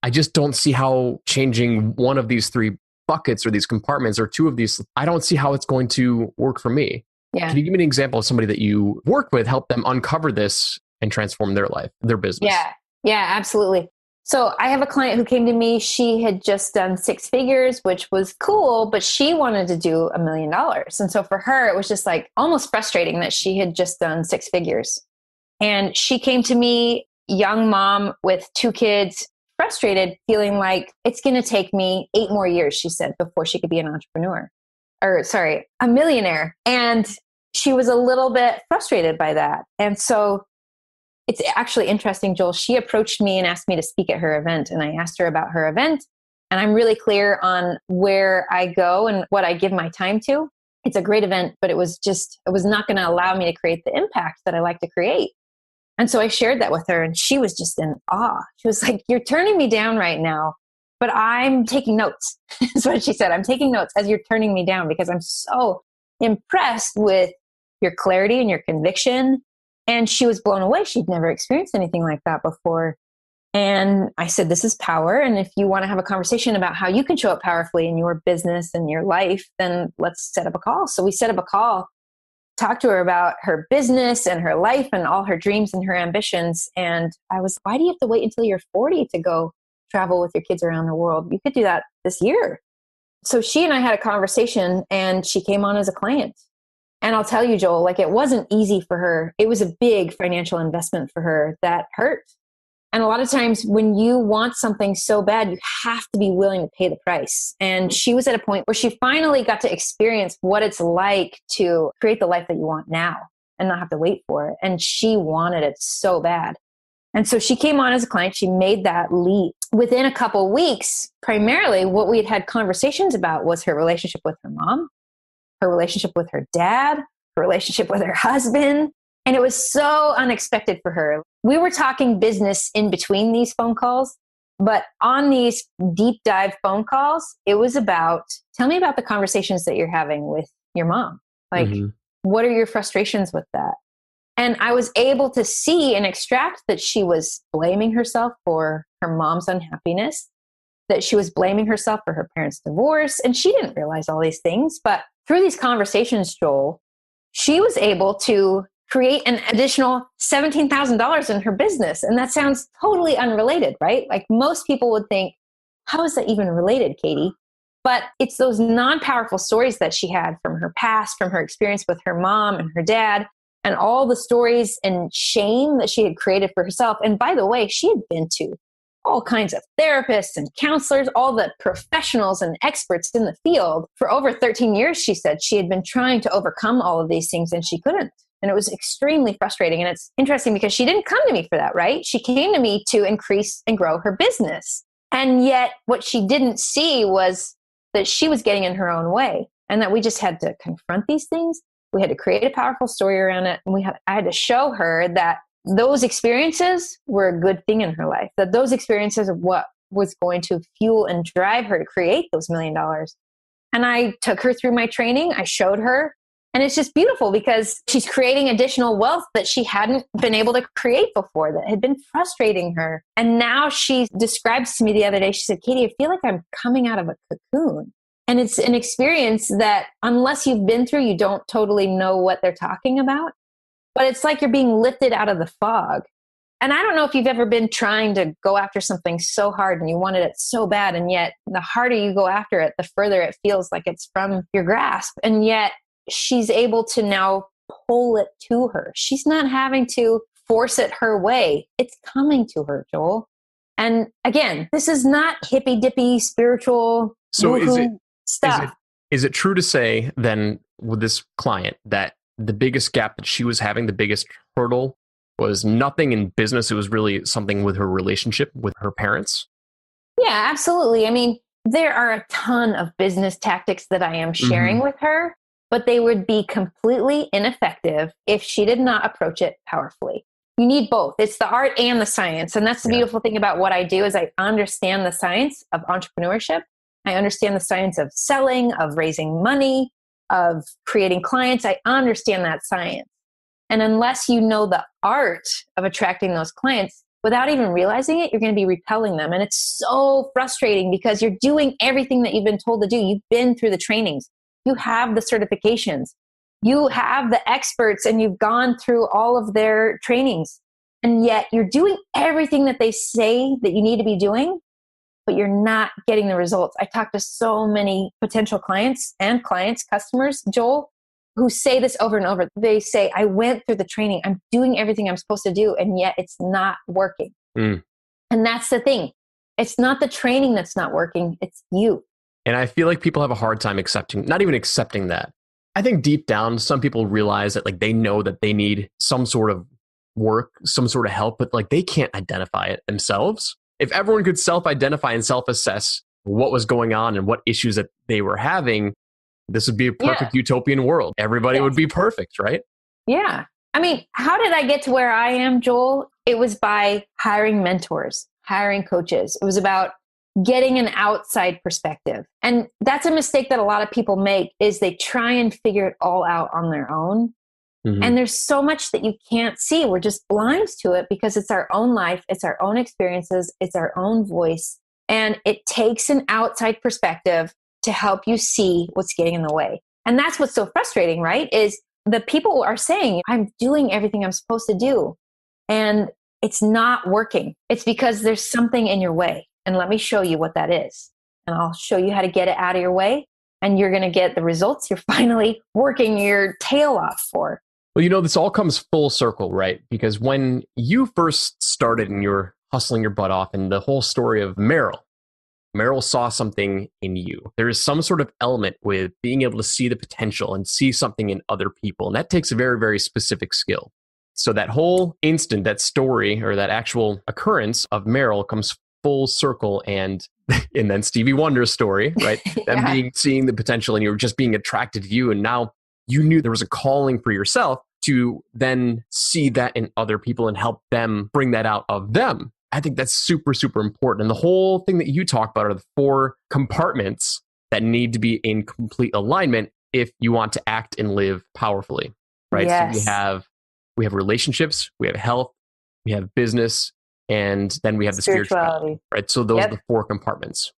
I just don't see how changing one of these three buckets or these compartments or two of these, I don't see how it's going to work for me. Yeah. Can you give me an example of somebody that you work with, help them uncover this and transform their life, their business? Yeah, absolutely. So I have a client who came to me. She had just done 6 figures, which was cool, but she wanted to do $1 million. And so for her, it was just like almost frustrating that she had just done 6 figures. And she came to me, young mom with 2 kids, frustrated, feeling like it's going to take me 8 more years, she said, before she could be an entrepreneur a millionaire. And she was a little bit frustrated by that. And so it's actually interesting, Joel. She approached me and asked me to speak at her event. And I asked her about her event. And I'm really clear on where I go and what I give my time to. It's a great event, but it was not going to allow me to create the impact that I like to create. And so I shared that with her and she was just in awe. She was like, you're turning me down right now, but I'm taking notes. That's what she said. I'm taking notes as you're turning me down because I'm so impressed with your clarity and your conviction. And she was blown away. She'd never experienced anything like that before. And I said, this is power. And if you want to have a conversation about how you can show up powerfully in your business and your life, then let's set up a call. So we set up a call, talked to her about her business and her life and all her dreams and her ambitions. And I was, why do you have to wait until you're 40 to go travel with your kids around the world? You could do that this year. So she and I had a conversation and she came on as a client. And I'll tell you, Joel, like it wasn't easy for her. It was a big financial investment for her that hurt. And a lot of times when you want something so bad, you have to be willing to pay the price. And she was at a point where she finally got to experience what it's like to create the life that you want now and not have to wait for it. And she wanted it so bad. And so she came on as a client. She made that leap. Within a couple of weeks, primarily what we had conversations about was her relationship with her mom, her relationship with her dad, her relationship with her husband. And it was so unexpected for her. We were talking business in between these phone calls, but on these deep dive phone calls, it was about, tell me about the conversations that you're having with your mom. Like, what are your frustrations with that? And I was able to see and extract that she was blaming herself for her mom's unhappiness, that she was blaming herself for her parents' divorce. And she didn't realize all these things. But through these conversations, Joel, she was able to create an additional $17,000 in her business. And that sounds totally unrelated, right? Like most people would think, how is that even related, Katie? But it's those non-powerful stories that she had from her past, from her experience with her mom and her dad, and all the stories and shame that she had created for herself. And by the way, she had been to all kinds of therapists and counselors, all the professionals and experts in the field. For over 13 years, she said she had been trying to overcome all of these things and she couldn't. And it was extremely frustrating. And it's interesting because she didn't come to me for that, right? She came to me to increase and grow her business. And yet what she didn't see was that she was getting in her own way and that we just had to confront these things. We had to create a powerful story around it. And I had to show her that those experiences were a good thing in her life, that those experiences are what was going to fuel and drive her to create those $1 million. And I took her through my training. I showed her. And it's just beautiful because she's creating additional wealth that she hadn't been able to create before, that had been frustrating her. And now she describes to me the other day, she said, Katie, I feel like I'm coming out of a cocoon. And it's an experience that unless you've been through, you don't totally know what they're talking about. But it's like you're being lifted out of the fog. And I don't know if you've ever been trying to go after something so hard and you wanted it so bad. And yet the harder you go after it, the further it feels like it's from your grasp. And yet she's able to now pull it to her. She's not having to force it her way. It's coming to her, Joel. And again, this is not hippy dippy spiritual stuff. Is it true to say then with this client that the biggest gap that she was having, the biggest hurdle was nothing in business? It was really something with her relationship with her parents? Yeah, absolutely. I mean, there are a ton of business tactics that I am sharing with her, but they would be completely ineffective if she did not approach it powerfully. You need both. It's the art and the science. And that's the beautiful thing about what I do is I understand the science of entrepreneurship. I understand the science of selling, of raising money, of creating clients. I understand that science. And unless you know the art of attracting those clients, without even realizing it, you're going to be repelling them. And it's so frustrating because you're doing everything that you've been told to do. You've been through the trainings. You have the certifications. You have the experts and you've gone through all of their trainings. And yet you're doing everything that they say that you need to be doing, but you're not getting the results. I talk to so many potential clients, customers, Joel, who say this over and over. They say, I went through the training. I'm doing everything I'm supposed to do, and yet it's not working. And that's the thing. It's not the training that's not working. It's you. And I feel like people have a hard time not even accepting that. I think deep down, some people realize that like they know that they need some sort of work, some sort of help, but like they can't identify it themselves. If everyone could self-identify and self-assess what was going on and what issues that they were having, this would be a perfect utopian world. Everybody would be perfect, right? Yeah. I mean, how did I get to where I am, Joel? It was by hiring mentors, hiring coaches. It was about getting an outside perspective. And that's a mistake that a lot of people make is they try and figure it all out on their own. And there's so much that you can't see. We're just blind to it because it's our own life. It's our own experiences. It's our own voice. And it takes an outside perspective to help you see what's getting in the way. And that's what's so frustrating, right? Is the people are saying, I'm doing everything I'm supposed to do. And it's not working. It's because there's something in your way. And let me show you what that is. And I'll show you how to get it out of your way. And you're going to get the results you're finally working your tail off for. Well, you know, this all comes full circle, right? Because when you first started and you're hustling your butt off, and the whole story of Meryl saw something in you. There is some sort of element with being able to see the potential and see something in other people. And that takes a very, very specific skill. So that whole instant, that story or that actual occurrence of Meryl comes full circle. And then Stevie Wonder's story, right? Them seeing the potential and you were just being attracted to you. And now you knew there was a calling for yourself to then see that in other people and help them bring that out of them. I think that's super, super important. And the whole thing that you talk about are the 4 compartments that need to be in complete alignment if you want to act and live powerfully, right? Yes. So we have relationships, we have health, we have business, and then we have the spirituality, right? So those are the 4 compartments.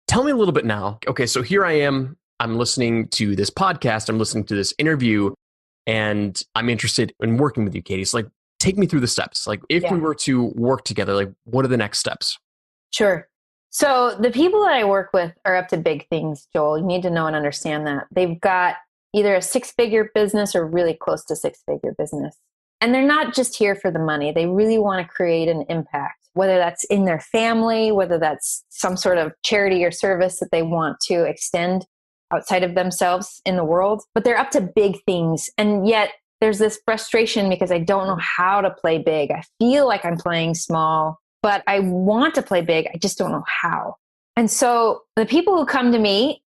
Tell me a little bit now. Okay, so here I am. I'm listening to this podcast. I'm listening to this interview, and I'm interested in working with you, Katie. So like, take me through the steps. Like if we were to work together, like what are the next steps? Sure. So the people that I work with are up to big things, Joel. You need to know and understand that. They've got either a 6-figure business or really close to 6-figure business. And they're not just here for the money. They really want to create an impact, whether that's in their family, whether that's some sort of charity or service that they want to extend outside of themselves in the world. But they're up to big things. And yet there's this frustration because I don't know how to play big. I feel like I'm playing small, but I want to play big. I just don't know how. And so the people who come to me,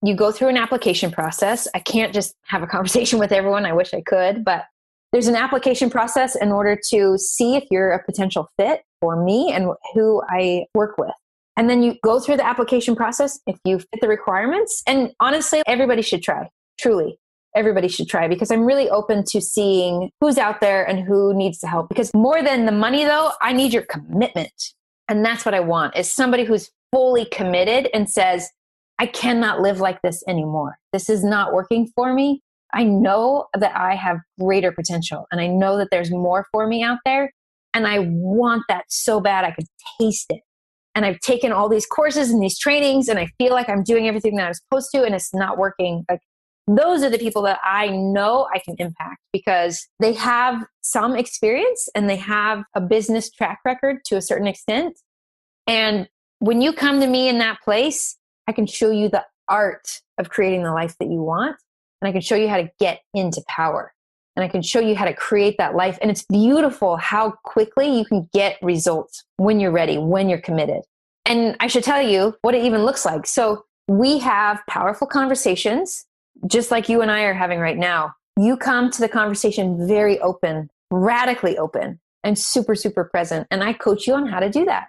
you go through an application process. I can't just have a conversation with everyone. I wish I could, but there's an application process in order to see if you're a potential fit for me and who I work with. And then you go through the application process if you fit the requirements. And honestly, everybody should try. Truly, everybody should try, because I'm really open to seeing who's out there and who needs the help. Because more than the money, though, I need your commitment. And that's what I want, is somebody who's fully committed and says, I cannot live like this anymore. This is not working for me. I know that I have greater potential, and I know that there's more for me out there. And I want that so bad. I could taste it. And I've taken all these courses and these trainings, and I feel like I'm doing everything that I'm supposed to, and it's not working. Like, those are the people that I know I can impact, because they have some experience and they have a business track record to a certain extent. And when you come to me in that place, I can show you the art of creating the life that you want. And I can show you how to get into power. And I can show you how to create that life. And it's beautiful how quickly you can get results when you're ready, when you're committed. And I should tell you what it even looks like. So we have powerful conversations, just like you and I are having right now. You come to the conversation very open, radically open, and super, super present. And I coach you on how to do that.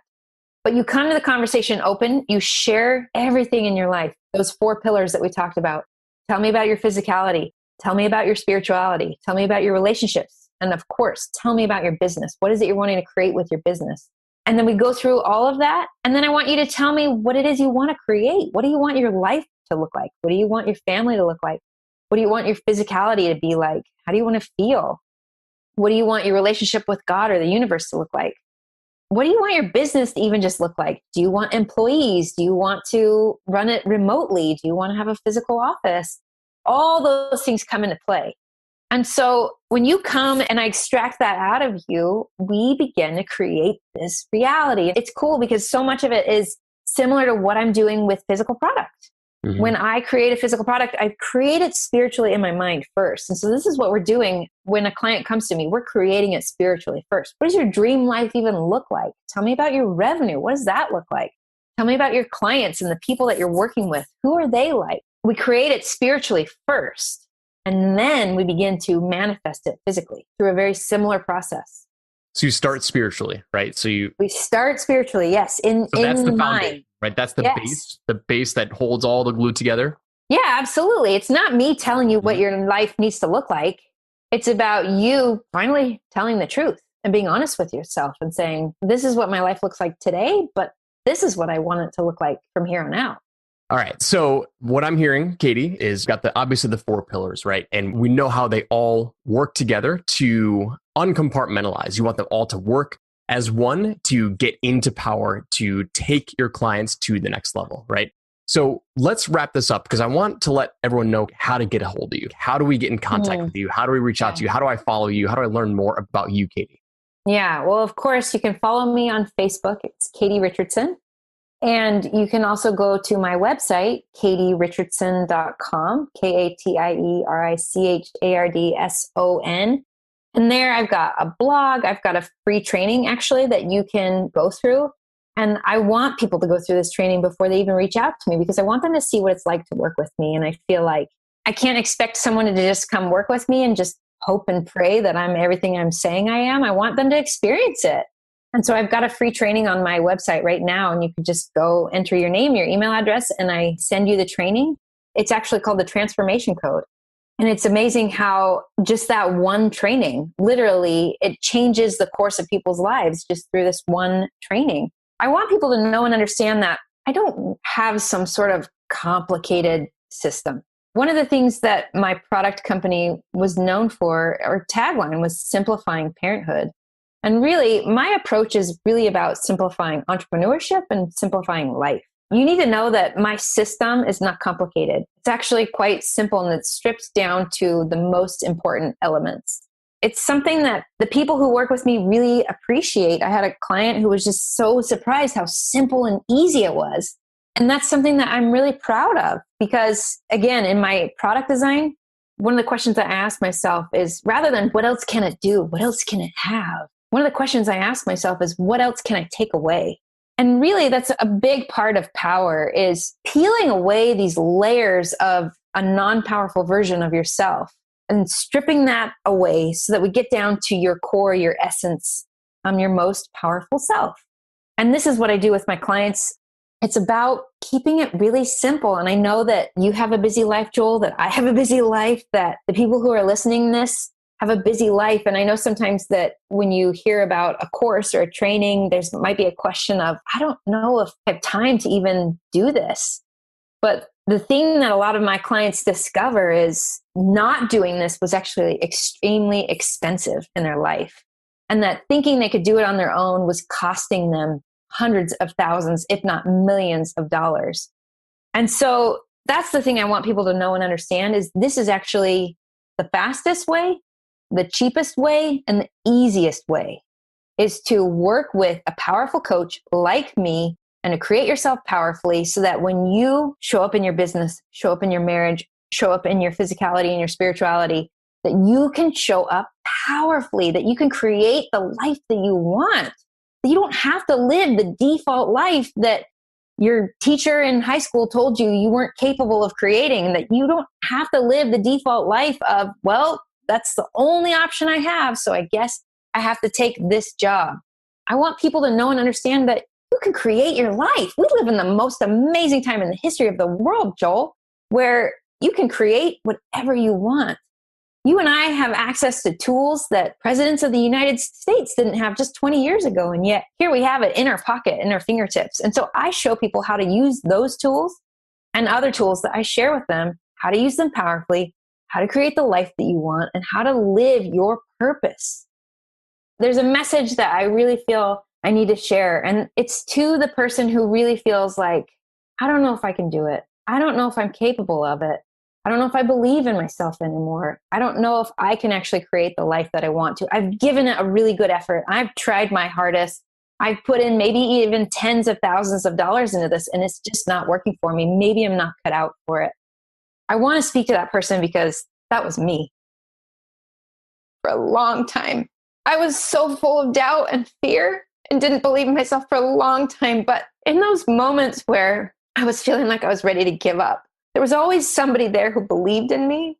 But you come to the conversation open, you share everything in your life, those 4 pillars that we talked about. Tell me about your physicality. Tell me about your spirituality. Tell me about your relationships. And of course, tell me about your business. What is it you're wanting to create with your business? And then we go through all of that. And then I want you to tell me what it is you want to create. What do you want your life to look like? What do you want your family to look like? What do you want your physicality to be like? How do you want to feel? What do you want your relationship with God or the universe to look like? What do you want your business to even just look like? Do you want employees? Do you want to run it remotely? Do you want to have a physical office? All those things come into play. And so when you come and I extract that out of you, we begin to create this reality. It's cool because so much of it is similar to what I'm doing with physical product. Mm-hmm. When I create a physical product, I create it spiritually in my mind first. And so this is what we're doing when a client comes to me. We're creating it spiritually first. What does your dream life even look like? Tell me about your revenue. What does that look like? Tell me about your clients and the people that you're working with. Who are they like? We create it spiritually first, and then we begin to manifest it physically through a very similar process. So you start spiritually, right? We start spiritually, yes, in that's the mind. foundation, right? That's the base that holds all the glue together. Yeah, absolutely. It's not me telling you what your life needs to look like. It's about you finally telling the truth and being honest with yourself and saying, this is what my life looks like today, but this is what I want it to look like from here on out. All right. So what I'm hearing, Katie, is got obviously the 4 pillars, right? And we know how they all work together to uncompartmentalize. You want them all to work as one to get into power, to take your clients to the next level, right? So let's wrap this up, because I want to let everyone know how to get a hold of you. How do we get in contact with you? How do we reach out to you? How do I follow you? How do I learn more about you, Katie? Yeah, well, of course, you can follow me on Facebook. It's Katie Richardson. And you can also go to my website, katierichandson.com, KatieRichandson. And there I've got a blog. I've got a free training, actually, that you can go through. And I want people to go through this training before they even reach out to me, because I want them to see what it's like to work with me. And I feel like I can't expect someone to just come work with me and just hope and pray that I'm everything I'm saying I am. I want them to experience it. And so I've got a free training on my website right now, and you can just go enter your name, your email address, and I send you the training. It's actually called the Transformation Code. And it's amazing how just that one training, literally, it changes the course of people's lives just through this one training. I want people to know and understand that I don't have some sort of complicated system. One of the things that my product company was known for, or tagline, was simplifying parenthood. And really, my approach is really about simplifying entrepreneurship and simplifying life. You need to know that my system is not complicated. It's actually quite simple, and it strips down to the most important elements. It's something that the people who work with me really appreciate. I had a client who was just so surprised how simple and easy it was. And that's something that I'm really proud of, because again, in my product design, one of the questions I ask myself is, rather than what else can it do? What else can it have? One of the questions I ask myself is, what else can I take away? And really, that's a big part of power, is peeling away these layers of a non-powerful version of yourself and stripping that away so that we get down to your core, your essence, your most powerful self. And this is what I do with my clients. It's about keeping it really simple. And I know that you have a busy life, Joel, that I have a busy life, that the people who are listening to this have a busy life. And I know sometimes that when you hear about a course or a training, there's might be a question of, I don't know if I have time to even do this. But the thing that a lot of my clients discover is not doing this was actually extremely expensive in their life. And that thinking they could do it on their own was costing them hundreds of thousands, if not millions of dollars. And so that's the thing I want people to know and understand, is this is actually the fastest way, the cheapest way, and the easiest way, is to work with a powerful coach like me and to create yourself powerfully so that when you show up in your business, show up in your marriage, show up in your physicality and your spirituality, that you can show up powerfully, that you can create the life that you want. That you don't have to live the default life that your teacher in high school told you you weren't capable of creating, that you don't have to live the default life of, well, that's the only option I have, so I guess I have to take this job. I want people to know and understand that you can create your life. We live in the most amazing time in the history of the world, Joel, where you can create whatever you want. You and I have access to tools that presidents of the United States didn't have just 20 years ago. And yet here we have it in our pocket, in our fingertips. And so I show people how to use those tools and other tools that I share with them, how to use them powerfully, how to create the life that you want, and how to live your purpose. There's a message that I really feel I need to share. And it's to the person who really feels like, I don't know if I can do it. I don't know if I'm capable of it. I don't know if I believe in myself anymore. I don't know if I can actually create the life that I want to. I've given it a really good effort. I've tried my hardest. I've put in maybe even tens of thousands of dollars into this, and it's just not working for me. Maybe I'm not cut out for it. I want to speak to that person because that was me for a long time. I was so full of doubt and fear and didn't believe in myself for a long time. But in those moments where I was feeling like I was ready to give up, there was always somebody there who believed in me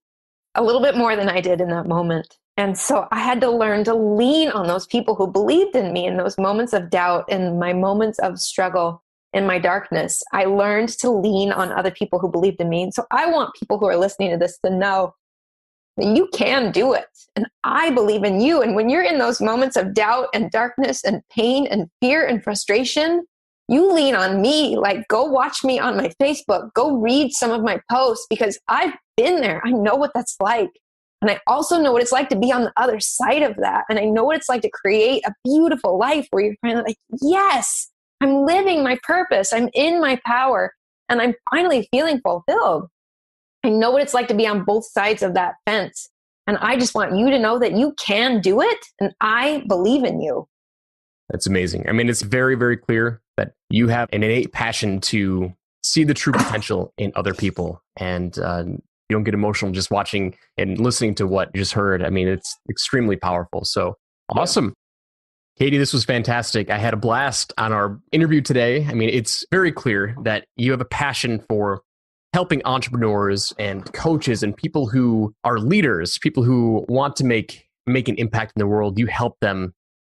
a little bit more than I did in that moment. And so I had to learn to lean on those people who believed in me in those moments of doubt, in my moments of struggle, in my darkness. I learned to lean on other people who believed in me. And so I want people who are listening to this to know that you can do it. And I believe in you. And when you're in those moments of doubt and darkness and pain and fear and frustration, you lean on me. Like, go watch me on my Facebook. Go read some of my posts, because I've been there. I know what that's like. And I also know what it's like to be on the other side of that. And I know what it's like to create a beautiful life where you're finally like, yes, I'm living my purpose. I'm in my power. And I'm finally feeling fulfilled. I know what it's like to be on both sides of that fence. And I just want you to know that you can do it. And I believe in you. That's amazing. I mean, it's very, very clear that you have an innate passion to see the true potential in other people. And you don't get emotional just watching and listening to what you just heard. I mean, it's extremely powerful. So awesome. Katie, this was fantastic. I had a blast on our interview today. I mean, it's very clear that you have a passion for helping entrepreneurs and coaches and people who are leaders, people who want to make an impact in the world. You help them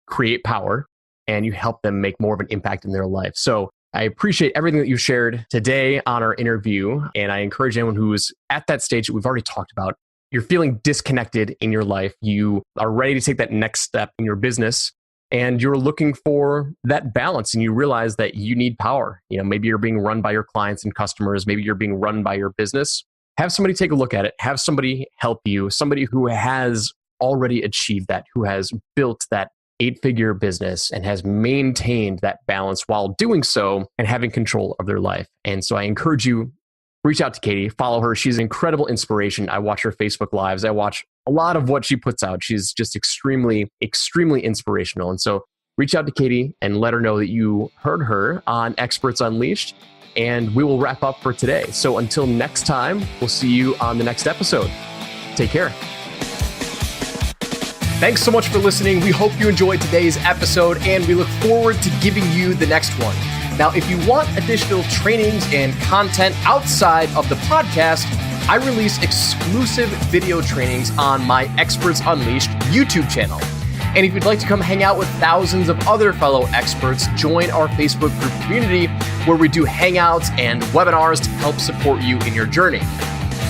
create power and you help them make more of an impact in their life. So I appreciate everything that you shared today on our interview. And I encourage anyone who is at that stage that we've already talked about, you're feeling disconnected in your life, you are ready to take that next step in your business, and you're looking for that balance, and you realize that you need power. You know, maybe you're being run by your clients and customers. Maybe you're being run by your business. Have somebody take a look at it. Have somebody help you, somebody who has already achieved that, who has built that 8-figure business and has maintained that balance while doing so and having control of their life. And so I encourage you, reach out to Katie, follow her. She's an incredible inspiration. I watch her Facebook Lives. I watch a lot of what she puts out. She's just extremely, extremely inspirational. And so reach out to Katie and let her know that you heard her on Experts Unleashed. And we will wrap up for today. So until next time, we'll see you on the next episode. Take care. Thanks so much for listening. We hope you enjoyed today's episode, and we look forward to giving you the next one. Now, if you want additional trainings and content outside of the podcast, I release exclusive video trainings on my Experts Unleashed YouTube channel. And if you'd like to come hang out with thousands of other fellow experts, join our Facebook group community where we do hangouts and webinars to help support you in your journey.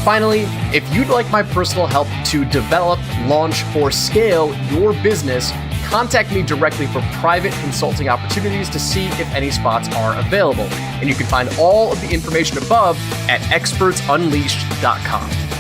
Finally, if you'd like my personal help to develop, launch, or scale your business, contact me directly for private consulting opportunities to see if any spots are available. And you can find all of the information above at expertsunleashed.com.